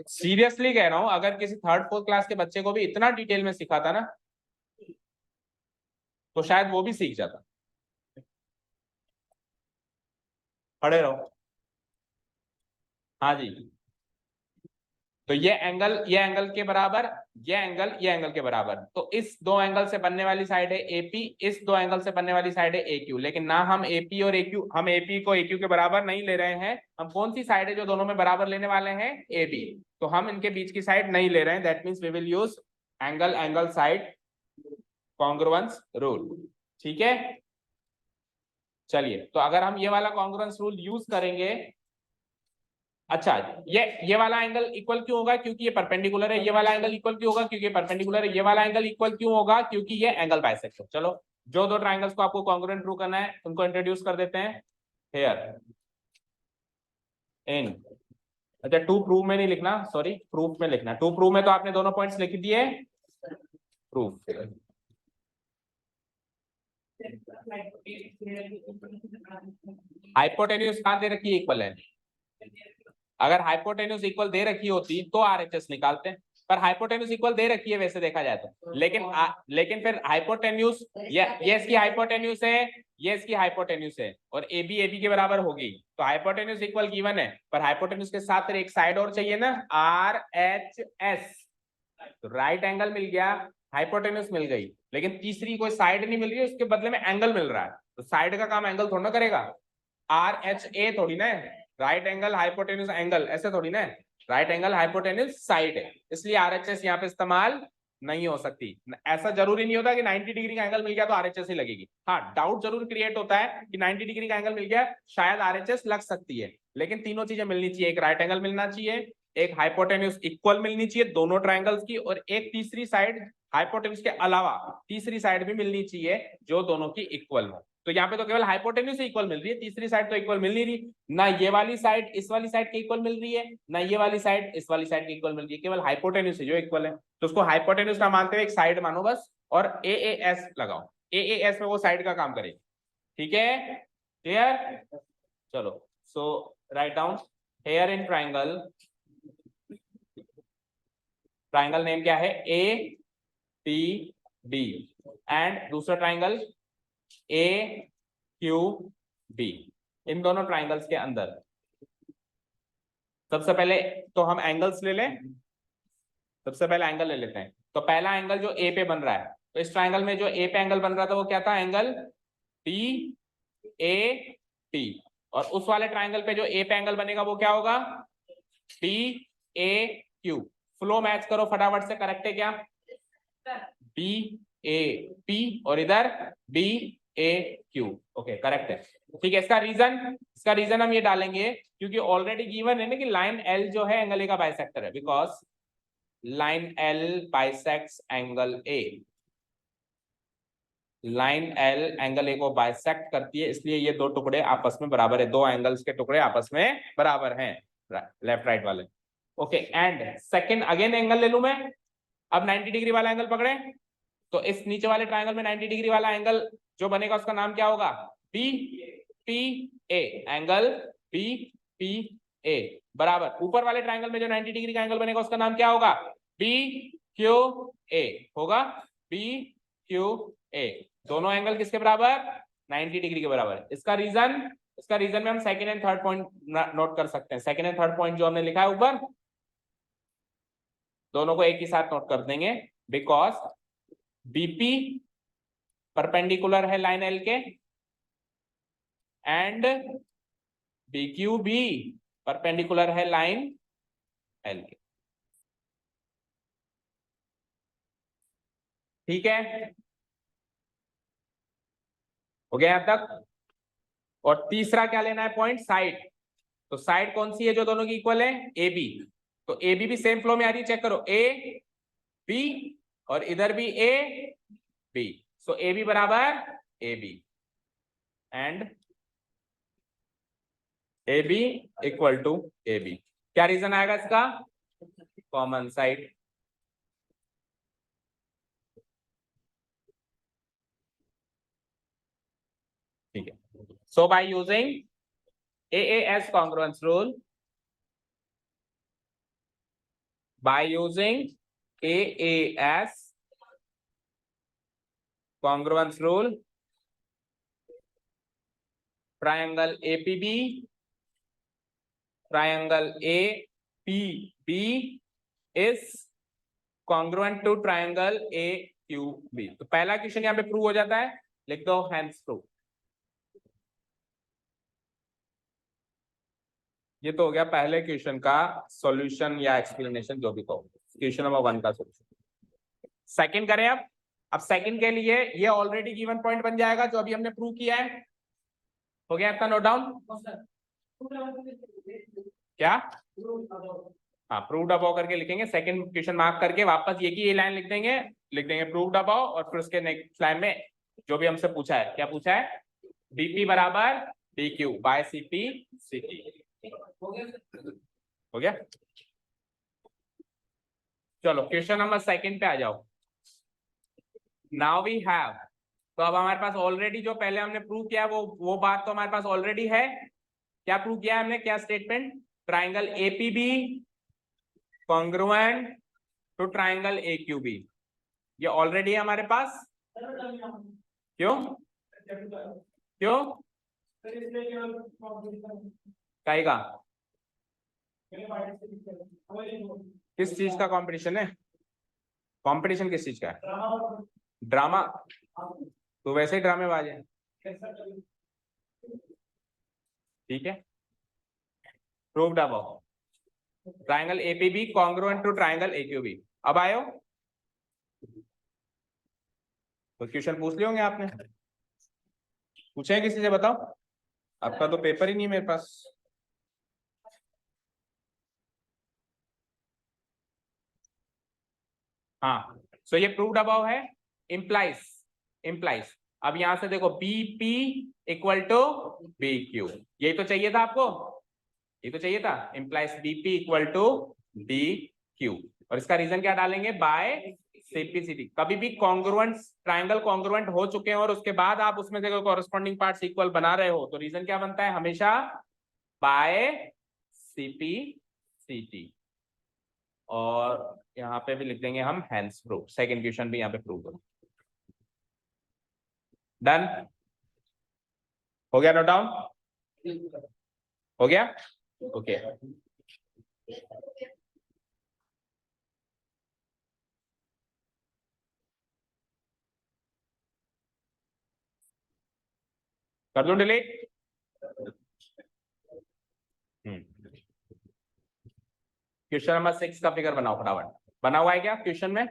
सीरियसली कह रहा हूं, अगर किसी थर्ड फोर्थ क्लास के बच्चे को भी इतना डिटेल में सिखाता ना तो शायद वो भी सीख जाता। खड़े रहो। हाँ जी। तो ये एंगल के बराबर, ये एंगल के बराबर, तो इस दो एंगल से बनने वाली साइड है एपी, इस दो एंगल से बनने वाली साइड है एक्यू। लेकिन ना हम एपी और एक्यू, हम एपी को एक्यू के बराबर नहीं ले रहे हैं। हम कौन सी साइड है जो दोनों में बराबर लेने वाले हैं? A B. तो हम इनके बीच की साइड नहीं ले रहे हैं, that means we will use angle angle side congruence rule. ठीक है, चलिए तो अगर हम ये वाला कॉन्ग्रुएंस रूल यूज करेंगे, अच्छा ये वाला एंगल इक्वल क्यों होगा? क्योंकि ये परपेंडिकुलर है। ये वाला एंगल इक्वल क्यों होगा? क्योंकि परपेंडिकुलर है। ये वाला एंगल इक्वल क्यों होगा? क्योंकि ये एंगल बाइसेक्ट है। चलो जो दो ट्राइंगल्स को आपको कॉन्ग्रुएंट प्रूव करना है उनको इंट्रोड्यूस कर देते हैं। हेयर इन, अच्छा टू प्रूव में नहीं लिखना, सॉरी प्रूफ में लिखना। टू प्रूव में तो आपने दोनों पॉइंट्स लिख दिए, प्रूफ। हाइपोटेन्यूज कहां दे रखी है? इक्वल है। अगर हाइपोटेन्यूज इक्वल दे रखी होती तो आरएचएस निकालते हैं, पर हाइपोटेन्यूज इक्वल दे रखी है वैसे देखा जाए तो। लेकिन फिर हाइपोटेन्यूज, ये इसकी हाइपोटेन्यूज है, ये इसकी हाइपोटेन्यूज है, और ए बी के बराबर होगी, तो हाइपोटेन्यूज इक्वल गिवन है। पर हाइपोटेन्यूज के साथ फिर एक साइड और चाहिए ना, आर एच एस, तो राइट एंगल मिल गया। हाइपोटेन्यूज मिल गई, लेकिन तीसरी कोई साइड नहीं मिल रही है, उसके बदले में एंगल मिल रहा है, तो साइड का काम एंगल थोड़ा ना करेगा, आर एच ए थोड़ी ना, राइट एंगल हाइपोटेन्यूज एंगल ऐसे थोड़ी ना, राइट एंगल हाइपोटेन्यूज साइड है, इसलिए आरएचएस यहाँ पे इस्तेमाल नहीं हो सकती। ऐसा जरूरी नहीं होता कि 90 डिग्री का एंगल मिल गया तो आरएचएस ही लगेगी, हाँ डाउट जरूर क्रिएट होता है कि 90 डिग्री का एंगल मिल गया शायद आरएचएस लग सकती है, लेकिन तीनों चीजें मिलनी चाहिए, एक राइट एंगल मिलना चाहिए, एक हाइपोटेन्यूज इक्वल मिलनी चाहिए दोनों ट्रायंगल्स की, और एक तीसरी साइड हाइपोटेन्यूज के अलावा तीसरी साइड भी मिलनी चाहिए जो दोनों की इक्वल हो। तो यहाँ पे तो केवल हाइपोटेन्यूज इक्वल मिल रही है, तीसरी साइड तो इक्वल मिल नहीं रही, ना ये वाली साइड इस वाली साइड के इक्वल मिल रही है, ना ये वाली साइड इस वाली साइड के इक्वल मिल रही है, केवल हाइपोटेन्यूज है जो इक्वल है, तो उसको हाइपोटेन्यूज ना मानते हुए एक साइड मानो बस, और ए एस लगाओ, ए एस में वो साइड का काम करेगी, ठीक है, क्लियर। चलो so write down here in triangle, triangle name क्या है, ए पी डी, एंड दूसरा ट्राइंगल ए क्यू बी, इन दोनों ट्राइंगल्स के अंदर सबसे पहले तो हम एंगल्स ले लें, सबसे पहले एंगल ले लेते हैं, तो पहला एंगल जो ए पे बन रहा है, तो इस ट्राइंगल में जो ए पे एंगल बन रहा था वो क्या था, एंगल पी ए टी, और उस वाले ट्राइंगल पे जो ए पे एंगल बनेगा वो क्या होगा, P A Q, flow match करो फटाफट से, करेक्ट है क्या, बी ए पी और इधर बी ए क्यू, ओके करेक्ट है, ठीक है। इसका रीजन हम ये डालेंगे क्योंकि ऑलरेडी गिवन है ना कि लाइन एल जो है एंगल ए का बाइसेक्टर है, because line L bisects angle A, line L angle A को बाइसेक्ट करती है, इसलिए ये दो टुकड़े आपस में बराबर है, दो एंगल्स के टुकड़े आपस में बराबर हैं, लेफ्ट राइट वाले, okay. And second again angle ले लूं मैं, अब 90 डिग्री वाला एंगल पकड़े, तो इस नीचे वाले ट्रायंगल में 90 डिग्री वाला एंगल जो बनेगा उसका नाम क्या होगा, B P A, angle B P A, बराबर ऊपर वाले ट्रायंगल में जो 90 डिग्री का एंगल बनेगा उसका नाम क्या होगा, बी क्यू ए होगा, बी क्यू ए, दोनों एंगल किसके बराबर, 90 डिग्री के बराबर। इसका रीजन में हम second and third point note कर सकते हैं, सेकंड एंड थर्ड पॉइंट जो हमने लिखा है ऊपर, दोनों को एक ही साथ नोट कर देंगे, बिकॉज बीपी परपेंडिकुलर है लाइन एल के, एंड बीक्यू भी परपेंडिकुलर है लाइन एल के, ठीक है, हो गया यहां तक। और तीसरा क्या लेना है पॉइंट, साइड, तो साइड कौन सी है जो दोनों की इक्वल है, ए बी, तो ए बी भी सेम फ्लो में आ रही है, चेक करो, ए बी और इधर भी A B, so A B बराबर A B, and A B equal to A B, क्या रीजन आएगा इसका, कॉमन साइड, ठीक है। So by using AAS congruence rule, by using AAS congruence rule, triangle APB, triangle APB is congruent to triangle AQB। तो पहला question यहाँ पे prove हो जाता है, लिख दो हैंस प्रूव, ये तो हो गया पहले क्वेश्चन का सॉल्यूशन या एक्सप्लेनेशन जो भी कहो, क्वेश्चन नंबर 1 का सॉल्यूशन। सेकंड करें अब सेकंड के लिए ये ऑलरेडी गिवन पॉइंट बन जाएगा जो अभी हमने प्रूव किया है, हो गया आपका नोट डाउन, क्या, हाँ प्रूव्ड अबव करके लिखेंगे, सेकंड क्वेश्चन मार्क करके वापस ये लाइन लिख देंगे प्रूव्ड अबव, और फिर उसके नेक्स्ट लाइन में जो भी हमसे पूछा है, क्या पूछा है, बीपी बराबर डीक्यू बाय सीपी सीटी, हो गया। चलो क्वेश्चन नंबर सेकंड पे आ जाओ, नाउ वी हैव, तो अब हमारे पास ऑलरेडी जो पहले हमने प्रूव किया वो बात तो हमारे पास ऑलरेडी है, क्या प्रूव किया हमने, क्या statement, triangle APB congruent to triangle AQB, ये ऑलरेडी है हमारे पास, क्यों क्यों कहेगा, किस चीज का कंपटीशन है, कंपटीशन किस चीज का है? ड्रामा। तो वैसे ही ड्रामेबाज है, ठीक है। Proved above triangle APB congruent to triangle AQB. अब आयो तो क्वेश्चन पूछ लिए होंगे आपने, पूछे हैं किसी से? बताओ, आपका तो पेपर ही नहीं है मेरे पास। हाँ, सो ये प्रूव्ड अबव है, इम्प्लाइज इम्प्लाइज। अब यहां से देखो B P equal to B Q, यही तो चाहिए था आपको, ये तो चाहिए था, implies B P equal to D Q. और इसका रीजन क्या डालेंगे? By CPCT. कभी भी कॉन्ग्रुएंट ट्राइंगल कॉन्ग्रुएंट हो चुके हैं और उसके बाद आप उसमें से कॉरेस्पॉन्डिंग पार्ट्स इक्वल बना रहे हो, तो रीजन क्या बनता है? हमेशा बाय सीपीसीटी। और यहाँ पे भी लिख देंगे हम हेंस प्रूफ। सेकंड क्वेश्चन भी यहाँ पे प्रूव करो। डन हो गया? नोट डाउन हो गया? ओके कर दो डिलीट। क्वेश्चन नंबर 6 का फिगर बनाओ फटाफट। बना हुआ है क्या क्वेश्चन में?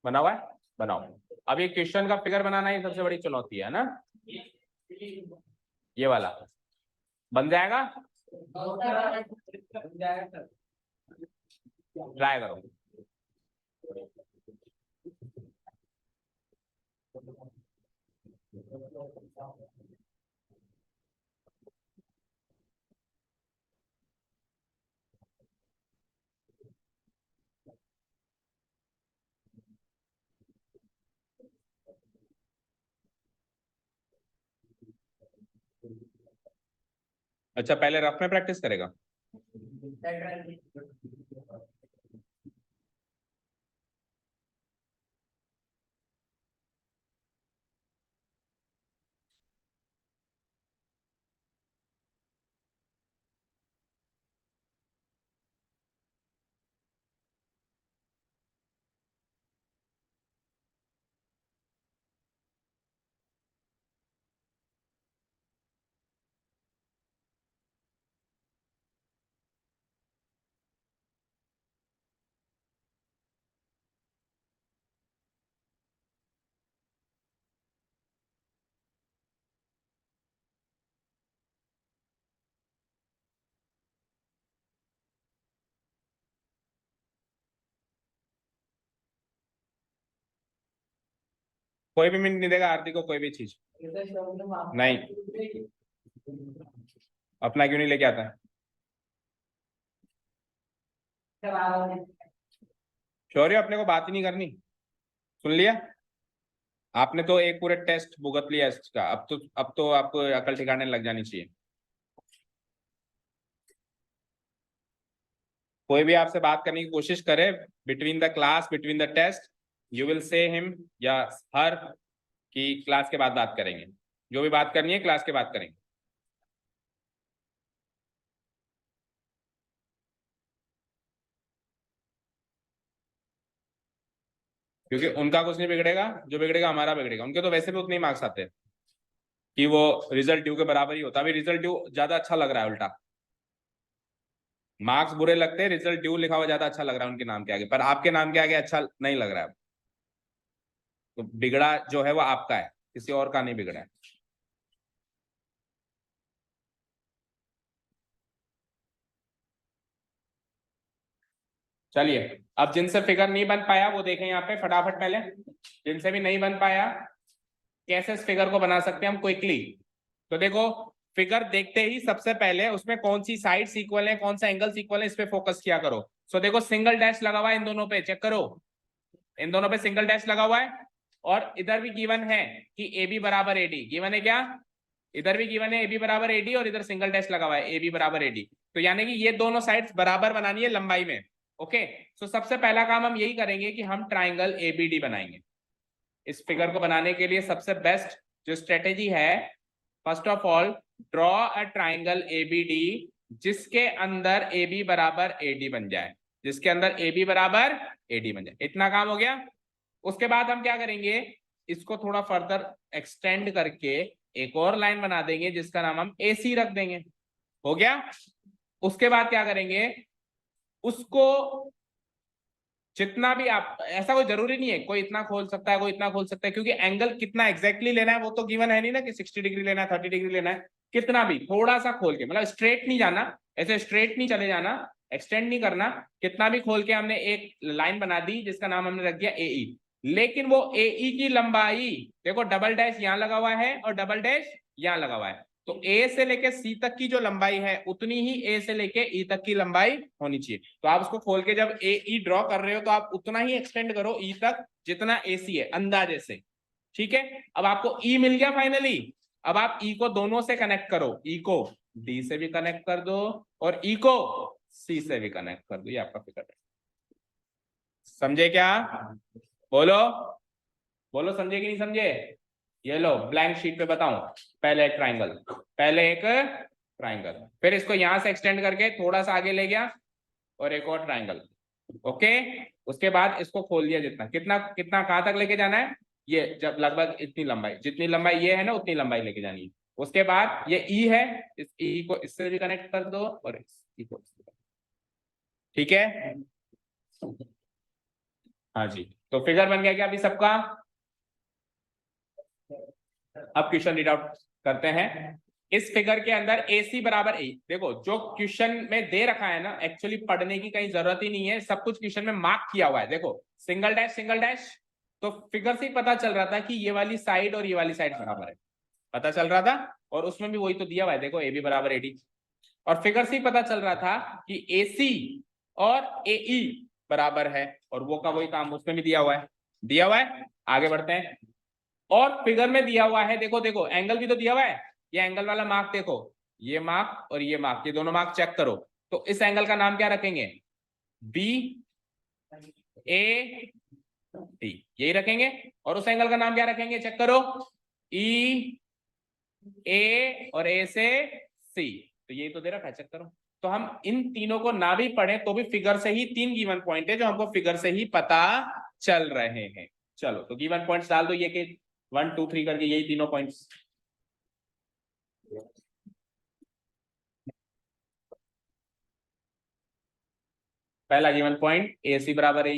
बना हुआ है, बनाओ। अब ये क्वेश्चन का फिगर बनाना ही सबसे बड़ी चुनौती है ना, ये वाला बन जाएगा? ट्राई करो। अच्छा, पहले रफ में प्रैक्टिस करेगा। कोई भी मिनट नहीं देगा आरती को, कोई भी चीज नहीं। अपना क्यों नहीं लेके आता है? शौर्य, अपने को बात ही नहीं करनी, सुन लिया आपने? तो एक पूरे टेस्ट भुगत लिया इसका, अब तो आपको अकल ठिकाने लग जानी चाहिए। कोई भी आपसे बात करने की कोशिश करे between the class, between the test, you will say him या हर की क्लास के बाद बात करेंगे। जो भी बात करनी है क्लास के बाद करेंगे। क्योंकि उनका कुछ नहीं बिगड़ेगा, जो बिगड़ेगा हमारा बिगड़ेगा। उनके तो वैसे भी उतने ही मार्क्स आते हैं कि वो रिजल्ट ड्यू के बराबर ही होता है। अभी रिजल्ट ड्यू ज्यादा अच्छा लग रहा है, उल्टा मार्क्स बुरे लगते हैं, रिजल्ट ड्यू लिखा हुआ ज्यादा अच्छा लग रहा है उनके नाम के आगे, पर आपके नाम के आगे अच्छा नहीं लग रहा है। तो बिगड़ा जो है वो आपका है, किसी और का नहीं बिगड़ा है। चलिए, अब जिनसे फिगर नहीं बन पाया वो देखें यहाँ पे फटाफट। पहले जिनसे भी नहीं बन पाया, कैसे इस फिगर को बना सकते हैं हम क्विकली। तो देखो, फिगर देखते ही सबसे पहले उसमें कौन सी साइड्स इक्वल है, कौन सा एंगल्स इक्वल है, इस पे फोकस किया करो। सो देखो, सिंगल डैश लगा हुआ है इन दोनों पे, चेक करो, इन दोनों पे सिंगल डैश लगा हुआ है। और इधर भी गिवन है कि ए बी बराबर एडी, गिवन है क्या? इधर भी गिवन है ए बी बराबर एडी, और इधर सिंगल डैश लगा हुआ है ए बी बराबर एडी। तो यानी कि ये दोनों साइड्स बराबर बनानी है लंबाई में। ओके, सो सबसे पहला काम हम यही करेंगे कि हम ट्राइंगल एबीडी बनाएंगे। इस फिगर को बनाने के लिए सबसे बेस्ट जो स्ट्रेटेजी है, first of all draw a triangle ABD जिसके अंदर ए बी बराबर ए डी बन जाए, जिसके अंदर ए बी बराबर ए डी बन जाए। इतना काम हो गया। उसके बाद हम क्या करेंगे, इसको थोड़ा फर्दर एक्सटेंड करके एक और लाइन बना देंगे जिसका नाम हम ए सी रख देंगे। हो गया। उसके बाद क्या करेंगे, उसको जितना भी आप, ऐसा कोई जरूरी नहीं है कोई इतना खोल सकता है कोई इतना खोल सकता है, क्योंकि एंगल कितना एग्जैक्टली लेना है वो तो गिवन है नहीं ना, कि 60 डिग्री लेना है 30 डिग्री लेना है। कितना भी थोड़ा सा खोल के, मतलब स्ट्रेट नहीं जाना, ऐसे स्ट्रेट नहीं चले जाना, एक्सटेंड नहीं करना, कितना भी खोल के हमने एक लाइन बना दी जिसका नाम हमने रख दिया ए ई। लेकिन वो ए ई की लंबाई देखो, डबल डैश यहां लगा हुआ है और डबल डैश यहां लगा हुआ है, तो ए से लेके सी तक की जो लंबाई है उतनी ही ए से लेके ई तक की लंबाई होनी चाहिए। तो आप उसको खोल के जब ए ई ड्रॉ कर रहे हो तो आप उतना ही एक्सटेंड करो ई तक जितना ए सी है, अंदाजे से। ठीक है, अब आपको ई मिल गया फाइनली। अब आप ई को दोनों से कनेक्ट करो, ई को डी से भी कनेक्ट कर दो और ई को सी से भी कनेक्ट कर दो, ये आपका फिगर है। समझे क्या? बोलो बोलो, समझे कि नहीं समझे? ये लो ब्लैंक शीट पे बताऊं, पहले एक ट्राइंगल, पहले एक ट्राइंगल, फिर इसको यहां से एक्सटेंड करके थोड़ा सा आगे ले गया और एक और ट्राइंगल। ओके, उसके बाद इसको खोल दिया, जितना कितना कितना कहां तक लेके जाना है, ये जब लगभग इतनी लंबाई, जितनी लंबाई ये है ना उतनी लंबाई लेके जानी है। उसके बाद ये ई है, इस ई को इससे भी कनेक्ट कर दो और इस ई को, ठीक है। हाँ जी, तो फिगर बन गया क्या अभी सबका? अब क्वेश्चन रीड आउट करते हैं। इस फिगर के अंदर ए सी बराबर ए, देखो जो क्वेश्चन में दे रखा है ना, एक्चुअली पढ़ने की कहीं जरूरत ही नहीं है, सब कुछ क्वेश्चन में मार्क किया हुआ है। देखो सिंगल डैश, तो फिगर से ही पता चल रहा था कि ये वाली साइड और ये वाली साइड बराबर है, पता चल रहा था। और उसमें भी वही तो दिया हुआ है, देखो ए बी बराबर ए डी। और फिगर से ही पता चल रहा था कि ए सी और ए ई बराबर है, और वो का वही काम उसमें भी दिया हुआ है, दिया हुआ है। आगे बढ़ते हैं। और फिगर में दिया हुआ है, देखो देखो एंगल भी तो दिया हुआ है, ये एंगल वाला मार्क देखो, ये मार्क और ये मार्क, ये दोनों मार्क चेक करो। तो इस एंगल का नाम क्या रखेंगे? बी ए डी, यही रखेंगे। और उस एंगल का नाम क्या रखेंगे, चेक करो, ई ए और ए से सी, तो यही तो दे रखा है, चेक करो। तो हम इन तीनों को ना भी पढ़े तो भी फिगर से ही, तीन गिवन पॉइंट है जो हमको फिगर से ही पता चल रहे हैं। चलो तो गिवन पॉइंट्स डाल दो, ये कि 1 2 3 करके, यही तीनों पॉइंट्स। पहला गिवन पॉइंट ए सी बराबर है,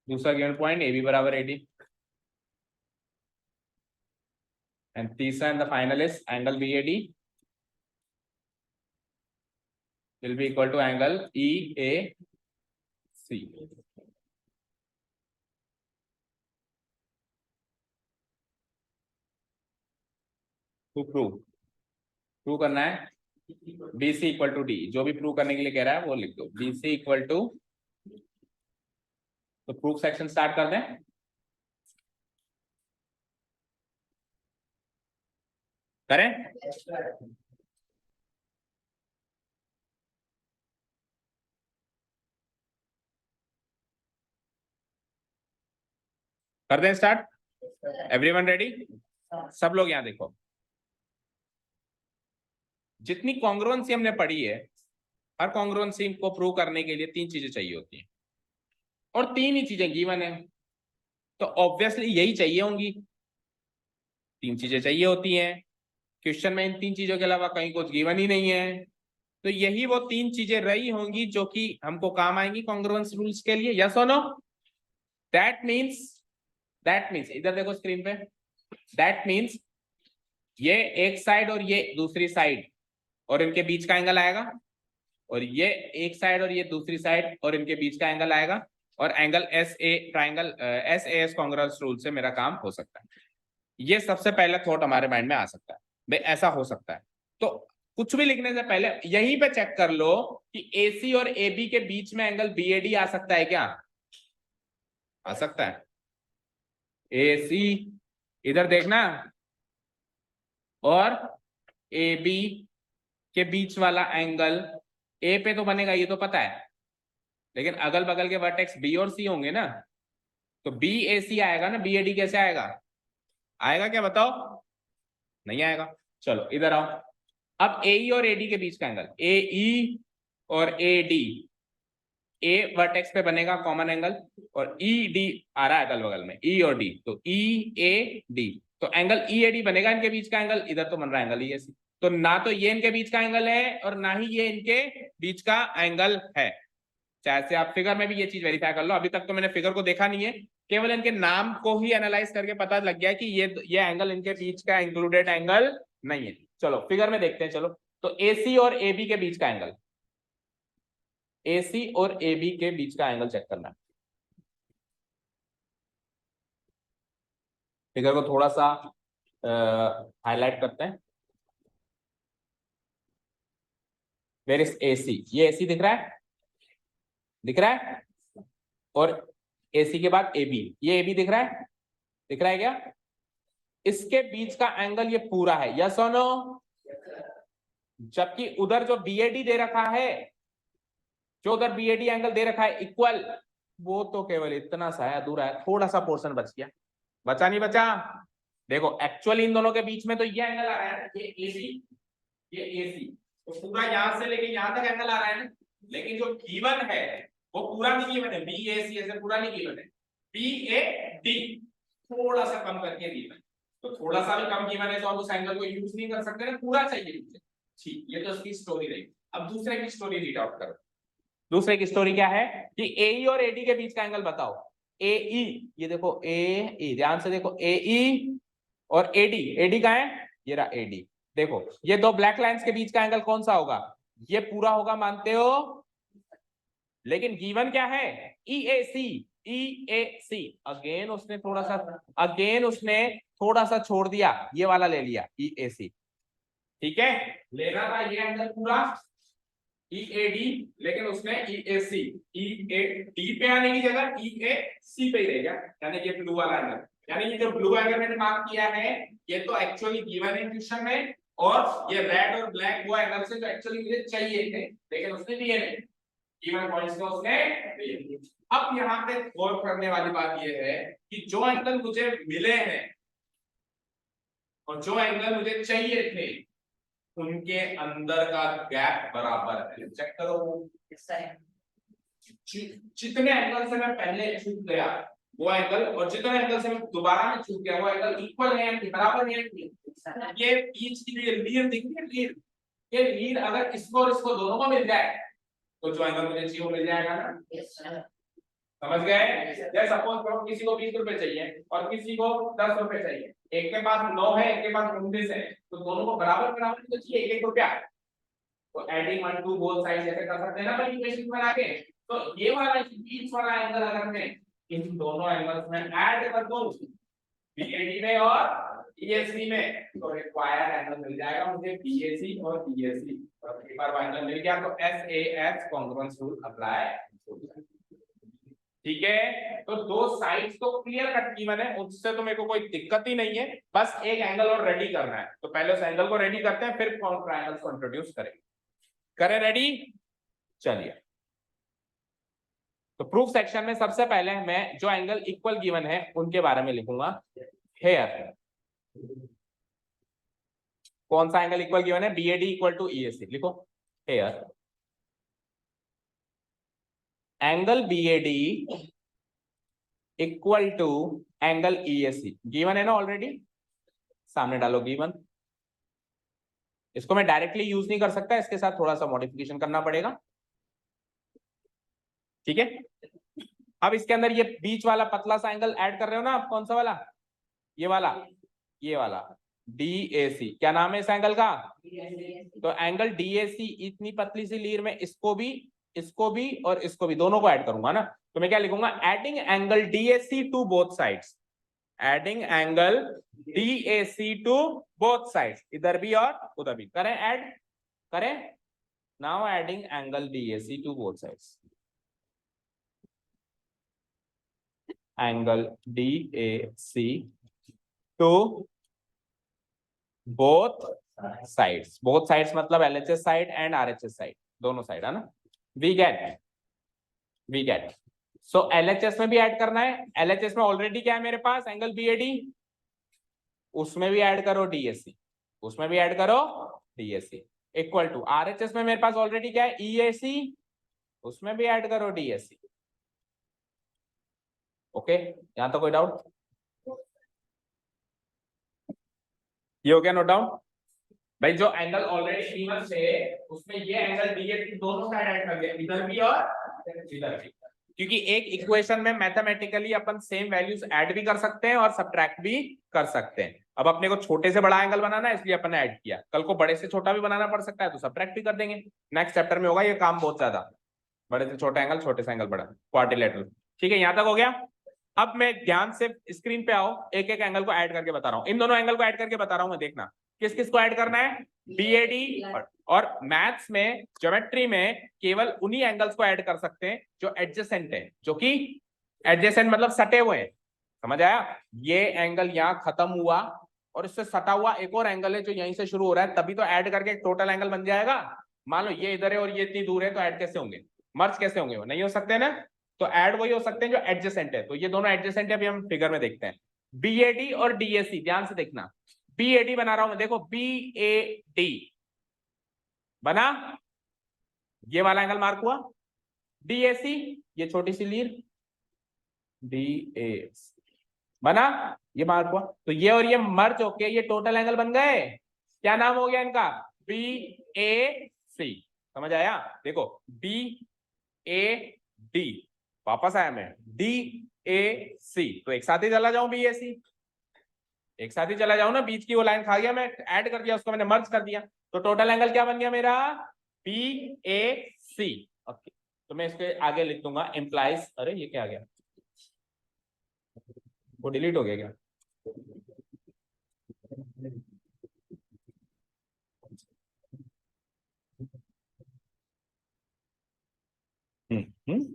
दूसरा गिवन पॉइंट ए बी बराबर ए डी, एंड तीसरा and the final is angle B A D will be equal to angle EAC. to prove, prove करना है BC इक्वल टू डी, जो भी prove करने के लिए कह रहा है वो लिख दो, BC इक्वल टू। तो प्रूफ सेक्शन स्टार्ट कर दें। करें? कर दें स्टार्ट? Everyone ready? सब लोग यहाँ देखो, जितनी कॉन्ग्रुएंसी हमने पढ़ी है, हर कॉन्ग्रुएंसी को प्रूव करने के लिए तीन चीजें चाहिए होती हैं, और तीन ही चीजें गिवन है, तो ऑब्वियसली यही चाहिए होंगी, तीन चीजें चाहिए होती हैं। क्वेश्चन में इन तीन चीजों के अलावा कहीं कुछ गिवन ही नहीं है, तो यही वो तीन चीजें रही होंगी जो कि हमको काम आएंगी कॉन्ग्रुएंस रूल्स के लिए। यस और नो? दैट मीन्स इधर देखो स्क्रीन पे, दैट मीन्स ये एक साइड और ये दूसरी साइड और इनके बीच का एंगल आएगा, और ये एक साइड और ये दूसरी साइड और इनके बीच का एंगल आएगा, और angle S A triangle S A S congruence rule से मेरा काम हो सकता है। ये सबसे पहला थॉट हमारे माइंड में आ सकता है, भाई ऐसा हो सकता है। तो कुछ भी लिखने से पहले यहीं पे चेक कर लो कि AC और AB के बीच में एंगल BAD आ सकता है क्या? आ सकता है। AC इधर देखना, और AB के बीच वाला एंगल A पे तो बनेगा, ये तो पता है, लेकिन अगल बगल के वर्टेक्स B और C होंगे ना, तो BAC आएगा ना, BAD कैसे आएगा? आएगा क्या बताओ? नहीं आएगा। चलो इधर आओ। अब AE और AD के बीच का एंगल, AE और AD, ए वर्टेक्स पे बनेगा कॉमन एंगल, और ED आ रहा है अगल बगल में, E और D, तो EAD, तो एंगल EAD बनेगा इनके बीच का एंगल। इधर तो बन रहा है एंगल EAC, तो ना तो ये इनके बीच का एंगल है और ना ही ये इनके बीच का एंगल है। चाहे से आप फिगर में भी ये चीज वेरीफाई कर लो। अभी तक तो मैंने फिगर को देखा नहीं है, केवल इनके नाम को ही एनालाइज करके पता लग गया कि ये एंगल इनके बीच का इंक्लूडेड एंगल नहीं है। चलो फिगर में देखते हैं। चलो तो AC और AB के बीच का एंगल, AC और AB के बीच का एंगल चेक करना है। फिगर को थोड़ा सा हाईलाइट करते हैं। Where is AC? ये AC दिख रहा है, दिख रहा है, और AC के बाद AB, ये AB दिख रहा है, दिख रहा है क्या? इसके बीच का एंगल ये पूरा है, यस और नो? जबकि उधर जो BAD दे रखा है, जो उधर BAD एंगल दे रखा है इक्वल, वो तो केवल इतना सा है, अधूरा है, थोड़ा सा पोर्शन बच गया। बचा नहीं बचा? देखो एक्चुअली इन दोनों के बीच में तो ये एंगल आ रहा है, ये AC, ये AC, तो पूरा यहां से लेके यहां तक एंगल आ रहा है ना। लेकिन जो गिवन है वो पूरा नहीं गिवन है, BAC ऐसे पूरा नहीं गिवन है, BAD थोड़ा सा कम करके गिवन है। तो थोड़ा सा भी कम गिवन है तो हम उस एंगल को यूज नहीं कर सकते ना, पूरा चाहिए मुझे। ठीक, ये तो उसकी स्टोरी रही। अब दूसरे की स्टोरी रीड आउट करो। दूसरे की स्टोरी क्या है कि AE और AD के बीच का एंगल बताओ। AE, ये देखो AE, ध्यान से देखो, AE और AD का है, ये रहा AD। देखो ये दो ब्लैक लाइंस के बीच का एंगल कौन सा होगा? ये पूरा होगा, मानते हो? लेकिन गिवन क्या है? EAC, EAC। अगेन उसने थोड़ा सा छोड़ दिया, ये वाला ले लिया EAC। ठीक है, लेना था ये एंगल पूरा EAD, लेकिन उसने EAC, EAD पे आने की जगह EAC पे ही रहेगा, यानी ये ब्लू वाला एंगल। यानी ये जो ब्लू एंगल मैंने मार्क किया है ये तो एक्चुअली गिवन है क्वेश्चन में, और ये रेड और ब्लैक वो एंगल से जो एक्चुअली मुझे चाहिए थे, लेकिन उसने दिए नहीं, गिवन पॉइंट्स को उसने दिए नहीं। अब यहाँ पे गौर करने वाली बात ये है कि जो एंगल मुझे मिले हैं और जो एंगल मुझे चाहिए थे, उनके अंदर का गैप बराबर है। चेक करो, जितने एंगल से मैं पहले छूट गया वो एंगल, और जितने एंगल से मैं दोबारा में छूट गया वो एंगल इक्वल है या बराबर है। ये बीच की जो लीड दिख रही है, लीड, ये लीड अगर इसको और इसको दोनों को मिल जाए तो जो एंगल मुझे चाहिए वो मिल जाएगा ना। समझ गए? जैसे सपोज करो किसी को 20 रुपए चाहिए और किसी को 10 रुपए चाहिए, एक के पास 9 है, एक के पास 19 है, तो दोनों को बराबर बराबर तो चाहिए, 1 रुपया। तो एडिंग 1 टू बोथ साइड ऐसे कर सकते हैं ना भाई, इक्वेशन बना के। तो ये वाला बीच वाला एंगल अगर मैं इन दोनों एंगल्स में ऐड कर दूं, BAD में और EAC में, तो रिक्वायर्ड एंगल मिल जाएगा मुझे BAC और EAC, और एक बार एंगल मिल गया तो SAS कांग्रुएंस रूल अप्लाई। ठीक है, तो दो साइड्स तो क्लियर कट गिवन है, उससे तो मेरे को कोई दिक्कत ही नहीं है, बस एक एंगल और रेडी करना है। तो पहले उस एंगल को रेडी करते हैं, फिर ट्रायंगल्स को इंट्रोड्यूस करेंगे। करें रेडी? चलिए, तो प्रूफ सेक्शन में सबसे पहले मैं जो एंगल इक्वल गिवन है उनके बारे में लिखूंगा। हेयर कौन सा एंगल इक्वल गिवन है? BAD इक्वल टू EAC, लिखो। Here angle BAD equal to angle EAC given है ना ऑलरेडी, सामने डालो गिवन। इसको मैं डायरेक्टली यूज नहीं कर सकता, इसके साथ थोड़ा सा मॉडिफिकेशन करना पड़ेगा। ठीक है, अब इसके अंदर ये बीच वाला पतला सा एंगल ऐड कर रहे हो ना आप, कौन सा वाला? ये वाला, ये वाला DAC। क्या नाम है इस एंगल का? तो एंगल DAC, इतनी पतली सी लीर में इसको भी और इसको भी, दोनों को ऐड करूंगा ना, तो मैं क्या लिखूंगा? Adding angle DAC to both sides, adding angle DAC to both sides, इधर भी और उधर भी। करें ऐड, करें। Now adding angle DAC to both sides, angle DAC to both sides. Both sides मतलब LHS side and RHS side, दोनों side है ना। वी गेट सो LHS में भी ऐड करना है। LHS में ऑलरेडी क्या है मेरे पास? एंगल BAD, उसमें भी ऐड करो डीएससी, उसमें भी ऐड करो डीएससी, इक्वल टू आरएचएस में मेरे पास ऑलरेडी क्या है ईएसी, उसमें भी ऐड करो डीएससी। ओके, यहां तो कोई डाउट? ये हो गया नोट डाउन। भाई जो एंगल ऑलरेडी P1 से उसमें ये एंगल डीएसी दोनों साइड ऐड कर दिया, इधर भी और इधर भी, क्योंकि एक इक्वेशन में मैथमेटिकली अपन सेम वैल्यूज ऐड भी कर सकते हैं और सब्ट्रैक्ट भी कर सकते हैं। अब अपने को छोटे से बड़ा एंगल बनाना है इसलिए अपन ने ऐड किया, कल को बड़े से छोटा भी बनाना पड़ सकता है तो सब्ट्रैक्ट भी कर देंगे। नेक्स्ट चैप्टर में होगा ये काम बहुत ज्यादा, बड़े से छोटा एंगल, छोटे से एंगल बड़ा, क्वाड्रिलेटरल। ठीक है, यहां तक हो गया। अब मैं ध्यान से स्क्रीन पे आओ, एक एक एंगल को ऐड करके बता रहा हूं, इन दोनों एंगल को ऐड करके बता रहा हूं मैं, देखना किस किस को ऐड करना है। बीएडी और मैथ्स में ज्योमेट्री में केवल उन्हीं एंगल्स को ऐड कर सकते हैं जो एडजेसेंट है, जो कि एडजेसेंट मतलब सटे हुए हैं। समझ आया? ये एंगल यहां खत्म हुआ और इससे सटा हुआ एक और एंगल है जो यहीं से शुरू हो रहा है, तभी तो ऐड करके एक टोटल एंगल बन जाएगा। मान लो ये इधर है और ये इतनी दूर है, तो ऐड कैसे होंगे, मर्ज कैसे होंगे? वो नहीं हो सकते ना। तो ऐड वही हो सकते हैं जो एडजेसेंट है, तो ये दोनों एडजेसेंट है, अभी हम फिगर में देखते हैं। बीएडी और डीएसी, ध्यान से देखना, बीएडी बना रहा हूं मैं, देखो बीएडी बना, ये वाला एंगल मार्क हुआ। डीएसी, ये छोटी सी लीर डीएसी बना, ये मार्क हुआ। तो ये और ये मर्ज होके ये टोटल एंगल बन गए। क्या नाम हो गया इनका? बी ए सी। समझ आया? देखो बी ए डी, वापस आया मैं डी ए सी, तो एक साथ ही चला जाऊं बी ए सी, एक साथ ही चला जाऊं ना, बीच की वो लाइन खा गया, मैं ऐड कर दिया उसको, मैंने मर्ज कर दिया, तो टोटल एंगल क्या बन गया मेरा? B A C. ओके, तो मैं इसके आगे लिख दूंगा इम्प्लाइज, अरे ये क्या आ गया, वो डिलीट हो गया क्या? हम्म हम्म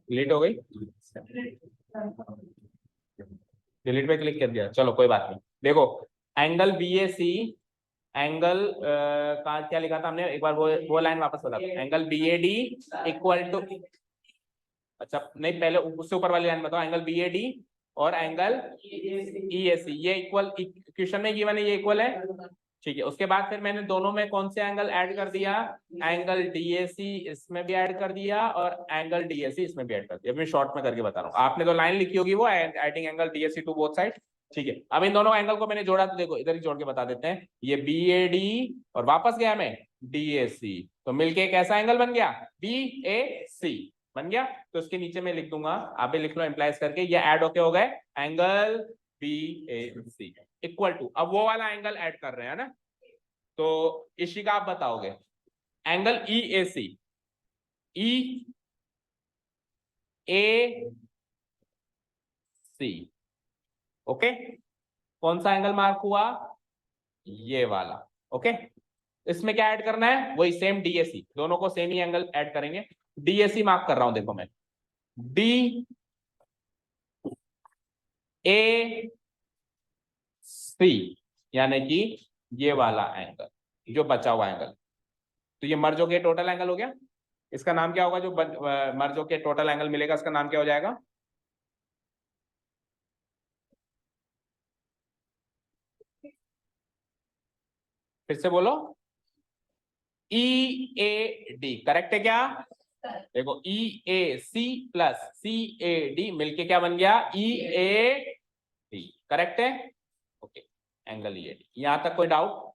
डिलीट हो गई, डिलीट पे क्लिक कर दिया, चलो कोई बात नहीं। देखो angle B A C, angle का क्या लिखा था हमने, एक बार वो लाइन वापस बता दो, angle B A D equal to, अच्छा नहीं पहले उससे ऊपर वाली लाइन बताओ, एंगल बी ए डी और एंगल ई ए सी, ये इक्वल, क्वेश्चन में गिवन है ये इक्वल है। ठीक है, उसके बाद फिर मैंने दोनों में कौन से एंगल ऐड कर दिया, एंगल डीएसी इसमें भी ऐड कर दिया और एंगल डीएसी इसमें भी ऐड कर दिया। मैं शॉर्ट में करके बता रहा हूँ, आपने तो लाइन लिखी होगी वो adding angle DAC to both side. ठीक है, अब इन दोनों एंगल को मैंने जोड़ा, तो देखो इधर ही जोड़ के बता देते हैं, ये बी ए डी और वापस गया मैं डीएसी, तो मिलके कैसा एंगल बन गया? बी ए सी बन गया। तो इसके नीचे मैं लिख दूंगा, आप भी लिख लो इम्प्लाइज करके, ये ऐड होके हो गए angle B A C equal to, अब वो वाला एंगल ऐड कर रहे हैं ना, तो इशिका आप बताओगे angle E A C, E A C, okay, कौन सा एंगल मार्क हुआ? ये वाला। ओके, इसमें क्या ऐड करना है? वही सेम डीएसी, दोनों को सेम ही एंगल ऐड करेंगे। डीएसी मार्क कर रहा हूं, देखो मैं डी ए सी, यानी कि ये वाला एंगल, जो बचा हुआ एंगल, तो ये मर्ज होके टोटल एंगल हो गया। इसका नाम क्या होगा जो मर्ज होके टोटल एंगल मिलेगा, इसका नाम क्या हो जाएगा? फिर से बोलो, ई ए डी, करेक्ट है क्या? देखो ई A C plus C A D मिलके क्या बन गया? ई ए डी, करेक्ट है? Okay, angle E A D, यहां तक कोई डाउट?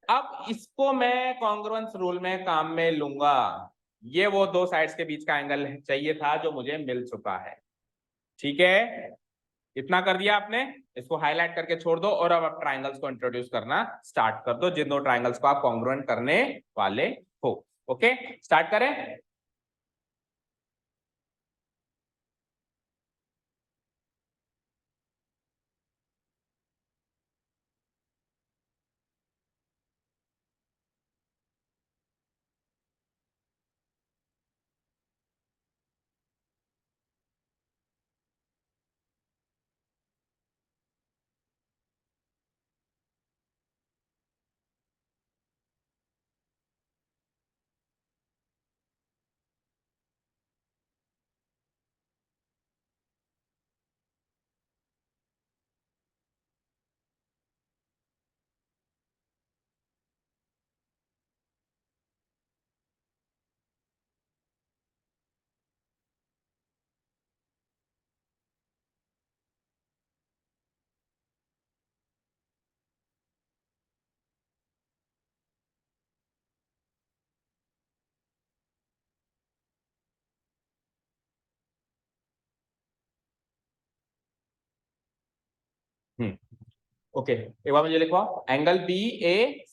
अब इसको मैं कॉन्ग्रुएंस रूल में काम में लूंगा, ये वो दो साइड्स के बीच का एंगल चाहिए था जो मुझे मिल चुका है। ठीक है, इतना कर दिया आपने, इसको हाईलाइट करके छोड़ दो और अब आप ट्राइंगल्स को इंट्रोड्यूस करना स्टार्ट कर दो, जिन दो ट्राइंगल्स को आप कॉन्ग्रुएंट करने वाले हो। ओके, स्टार्ट करें। ओके एक बार मुझे लिखवाओ, angle B A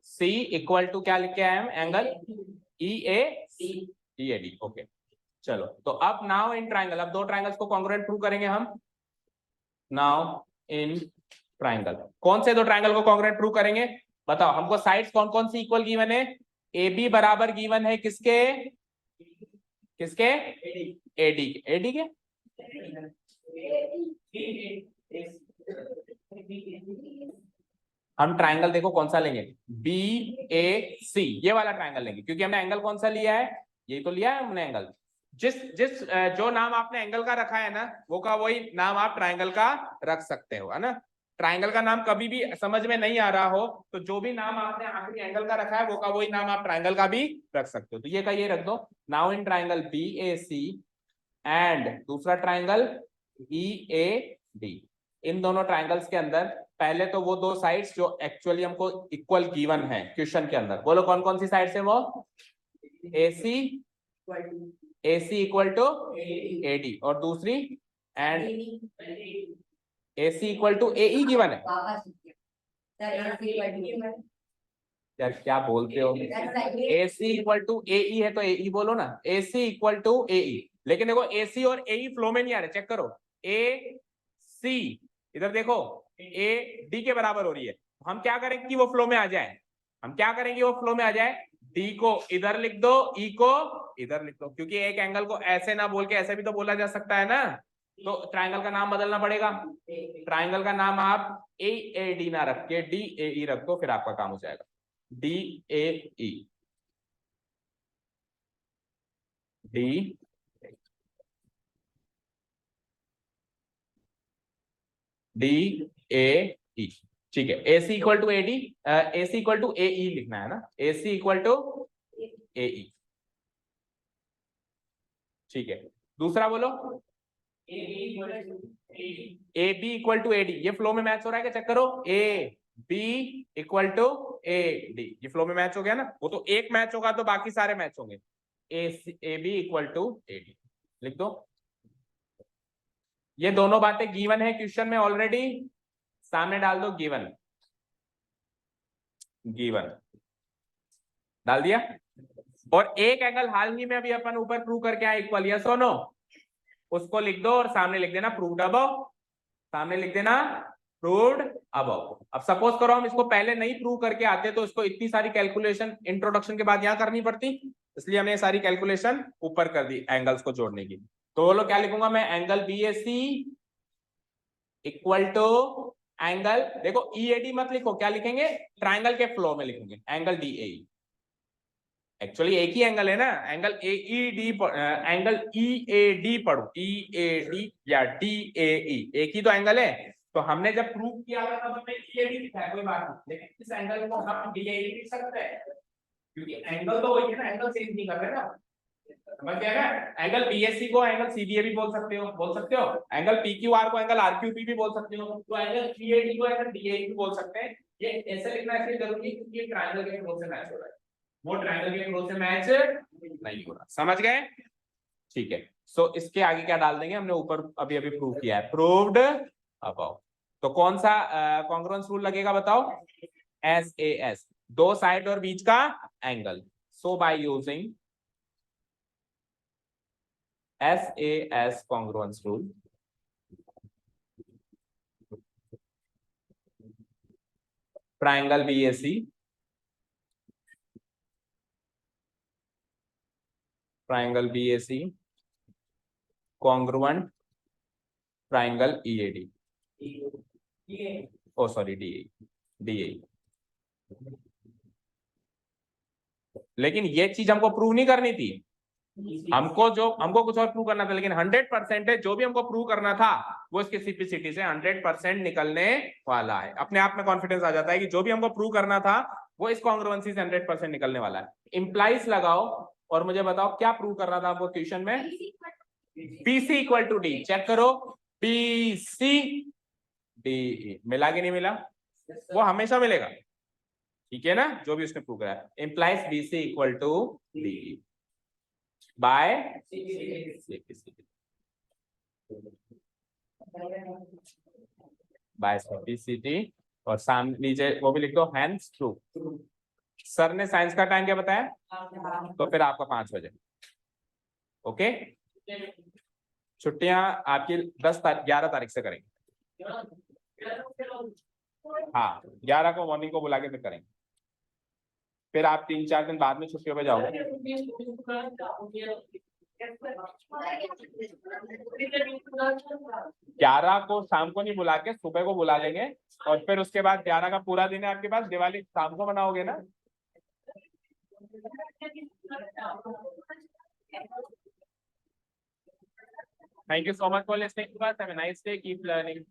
C equal to क्या लिख के आए हम, angle E A D. Okay चलो, तो अब नाउ इन ट्राइंगल, अब दो ट्राइंगल्स को कॉन्ग्रुएंट प्रूव करेंगे हम। नाउ इन ट्राइंगल, कौन से दो ट्राइंगल को कॉन्ग्रुएंट प्रूव करेंगे बताओ हमको। साइड्स कौन कौन सी इक्वल गिवन है, ए बी बराबर गिवन है किसके, किसके, एडी के, एडी के हम ट्राइंगल देखो कौन सा लेंगे, बी ए सी, ये वाला ट्राइंगल लेंगे, क्योंकि हमने एंगल कौन सा लिया है, यही तो लिया है हमने एंगल। जिस जिस जो नाम आपने एंगल का रखा है ना, वो का वही नाम आप ट्राइंगल का रख सकते हो, है ना। ट्राइंगल का नाम कभी भी समझ में नहीं आ रहा हो तो जो भी नाम आपने आखिरी एंगल का रखा है वो का वही नाम आप ट्राइंगल का भी रख सकते हो। तो ये का ये रख दो, now in triangle B A C and दूसरा ट्राइंगल ई ए डी, इन दोनों ट्राइंगल्स के अंदर पहले तो वो दो साइड्स जो एक्चुअली हमको इक्वल गिवन है क्वेश्चन के अंदर, बोलो कौन कौन सी साइड्स है वो, AC इक्वल टू AD और दूसरी and AC equal to AE given है। यार क्या बोलते हो, AC इक्वल टू AE है तो AE बोलो ना, AC इक्वल टू AE, लेकिन देखो AC और AE फ्लो में नहीं आ रहे, चेक करो, AC इधर देखो AD के बराबर हो रही है, हम क्या करेंगे कि वो फ्लो में आ जाए, हम क्या करेंगे वो फ्लो में आ जाए, D को इधर लिख दो, E को इधर लिख दो, क्योंकि एक एंगल को ऐसे ना बोल के ऐसे भी तो बोला जा सकता है ना, तो ट्राइंगल का नाम बदलना पड़ेगा, ट्राइंगल का नाम आप AAD ना रख के DAE रख दो, फिर आपका काम हो जाएगा, DAE DAE, ठीक है। AC equal to AD, AC equal to AE लिखना है ना, AC इक्वल टू AE, ठीक है। दूसरा बोलो AB इक्वल टू AD, ये फ्लो में मैच हो रहा है क्या, चेक करो, AB इक्वल टू AD, ये फ्लो में मैच हो गया ना, वो तो एक मैच होगा तो बाकी सारे मैच होंगे, AB इक्वल टू AD लिख दो। ये दोनों बातें गिवन है क्वेश्चन में ऑलरेडी, सामने डाल दो गिवन, गिवन डाल दिया। और एक एंगल हाल ही में अभी अपन ऊपर प्रूव करके आए इक्वल, यस और नो, उसको लिख दो और सामने लिख देना प्रूव्ड अबव, सामने लिख देना प्रूव्ड अबव। अब सपोज करो हम इसको पहले नहीं प्रूव करके आते तो इसको इतनी सारी कैलकुलेशन इंट्रोडक्शन के बाद यहां करनी पड़ती, इसलिए हमने सारी कैलकुलेशन ऊपर कर दी एंगल्स को जोड़ने की। तो बोलो क्या लिखूंगा मैं, angle BAC equal to angle, देखो EAD मत लिखो, क्या लिखेंगे, ट्राइंगल के फ्लो में लिखेंगे एंगल DAE, एक्चुअली एक ही एंगल है ना, एंगल AED, एंगल EAD पढ़ो, EAD या DAE एक ही तो एंगल है, तो हमने जब प्रूव किया था तब हमने EAD लिखा है, कोई बात नहीं, लेकिन इस एंगल को हम DAE लिख सकते हैं, क्योंकि एंगल तो वही है ना, एंगल चेंज नहीं कर रहे ना, समझ गया ना। एंगल BAC को एंगल CBA भी बोल सकते हो, बोल सकते हो, एंगल PQR को एंगल RQP भी बोल सकते हो, तो एंगल EAD को एंगल DAE भी बोल सकते हैं। ये ऐसे लिखना इसलिए जरूरी है क्योंकि ये ट्रायंगल के फ्लो से मैच हो रहा है, वो ट्रायंगल के फ्लो से मैच नहीं हो रहा, समझ गए, ठीक है। सो इसके आगे क्या डाल देंगे, हमने ऊपर अभी अभी प्रूव किया है, प्रूव्ड अबव, तो कौन सा कॉन्ग्रुएंस रूल लगेगा बताओ, SAS, दो साइड और बीच का angle, so by using SAS congruence rule, triangle BAC congruent triangle EAD, oh sorry DAE, लेकिन ये चीज हमको प्रूव नहीं करनी थी, हमको कुछ और प्रूव करना था, लेकिन 100% है जो भी हमको प्रूव करना था वो इसके सिंप्लिसिटी से 100% निकलने वाला है, अपने आप में कॉन्फिडेंस आ जाता है कि जो भी हमको प्रूव करना था वो इस कॉन्ग्रुएंसी से 100% निकलने वाला है। इंप्लाइज लगाओ और मुझे बताओ क्या प्रूव करना था आपको क्वेश्चन में, BC equal to D, check करो BC DE मिला कि नहीं मिला, वो हमेशा मिलेगा, ठीक है ना, जो भी उसने प्रूव करा, implies BC equal to DE by by simplicity और सामने नीचे वो भी लिख दो, हैंड्स टू। सर ने साइंस का टाइम क्या बताया? तो फिर आपका 5 बजे। ओके, छुट्टियां आपकी 11 तारीख से करेंगे। हाँ, 11 को मॉर्निंग को बुला के फिर करेंगे। फिर आप 3-4 दिन बाद में छुट्टियों पे जाओगे। 11 को शाम को नहीं बुला के सुबह को बुला लेंगे, और फिर उसके बाद 11 का पूरा दिन है आपके पास, दिवाली शाम को मनाओगे ना। Thank you so much for listening to us. Have a nice day. Keep learning.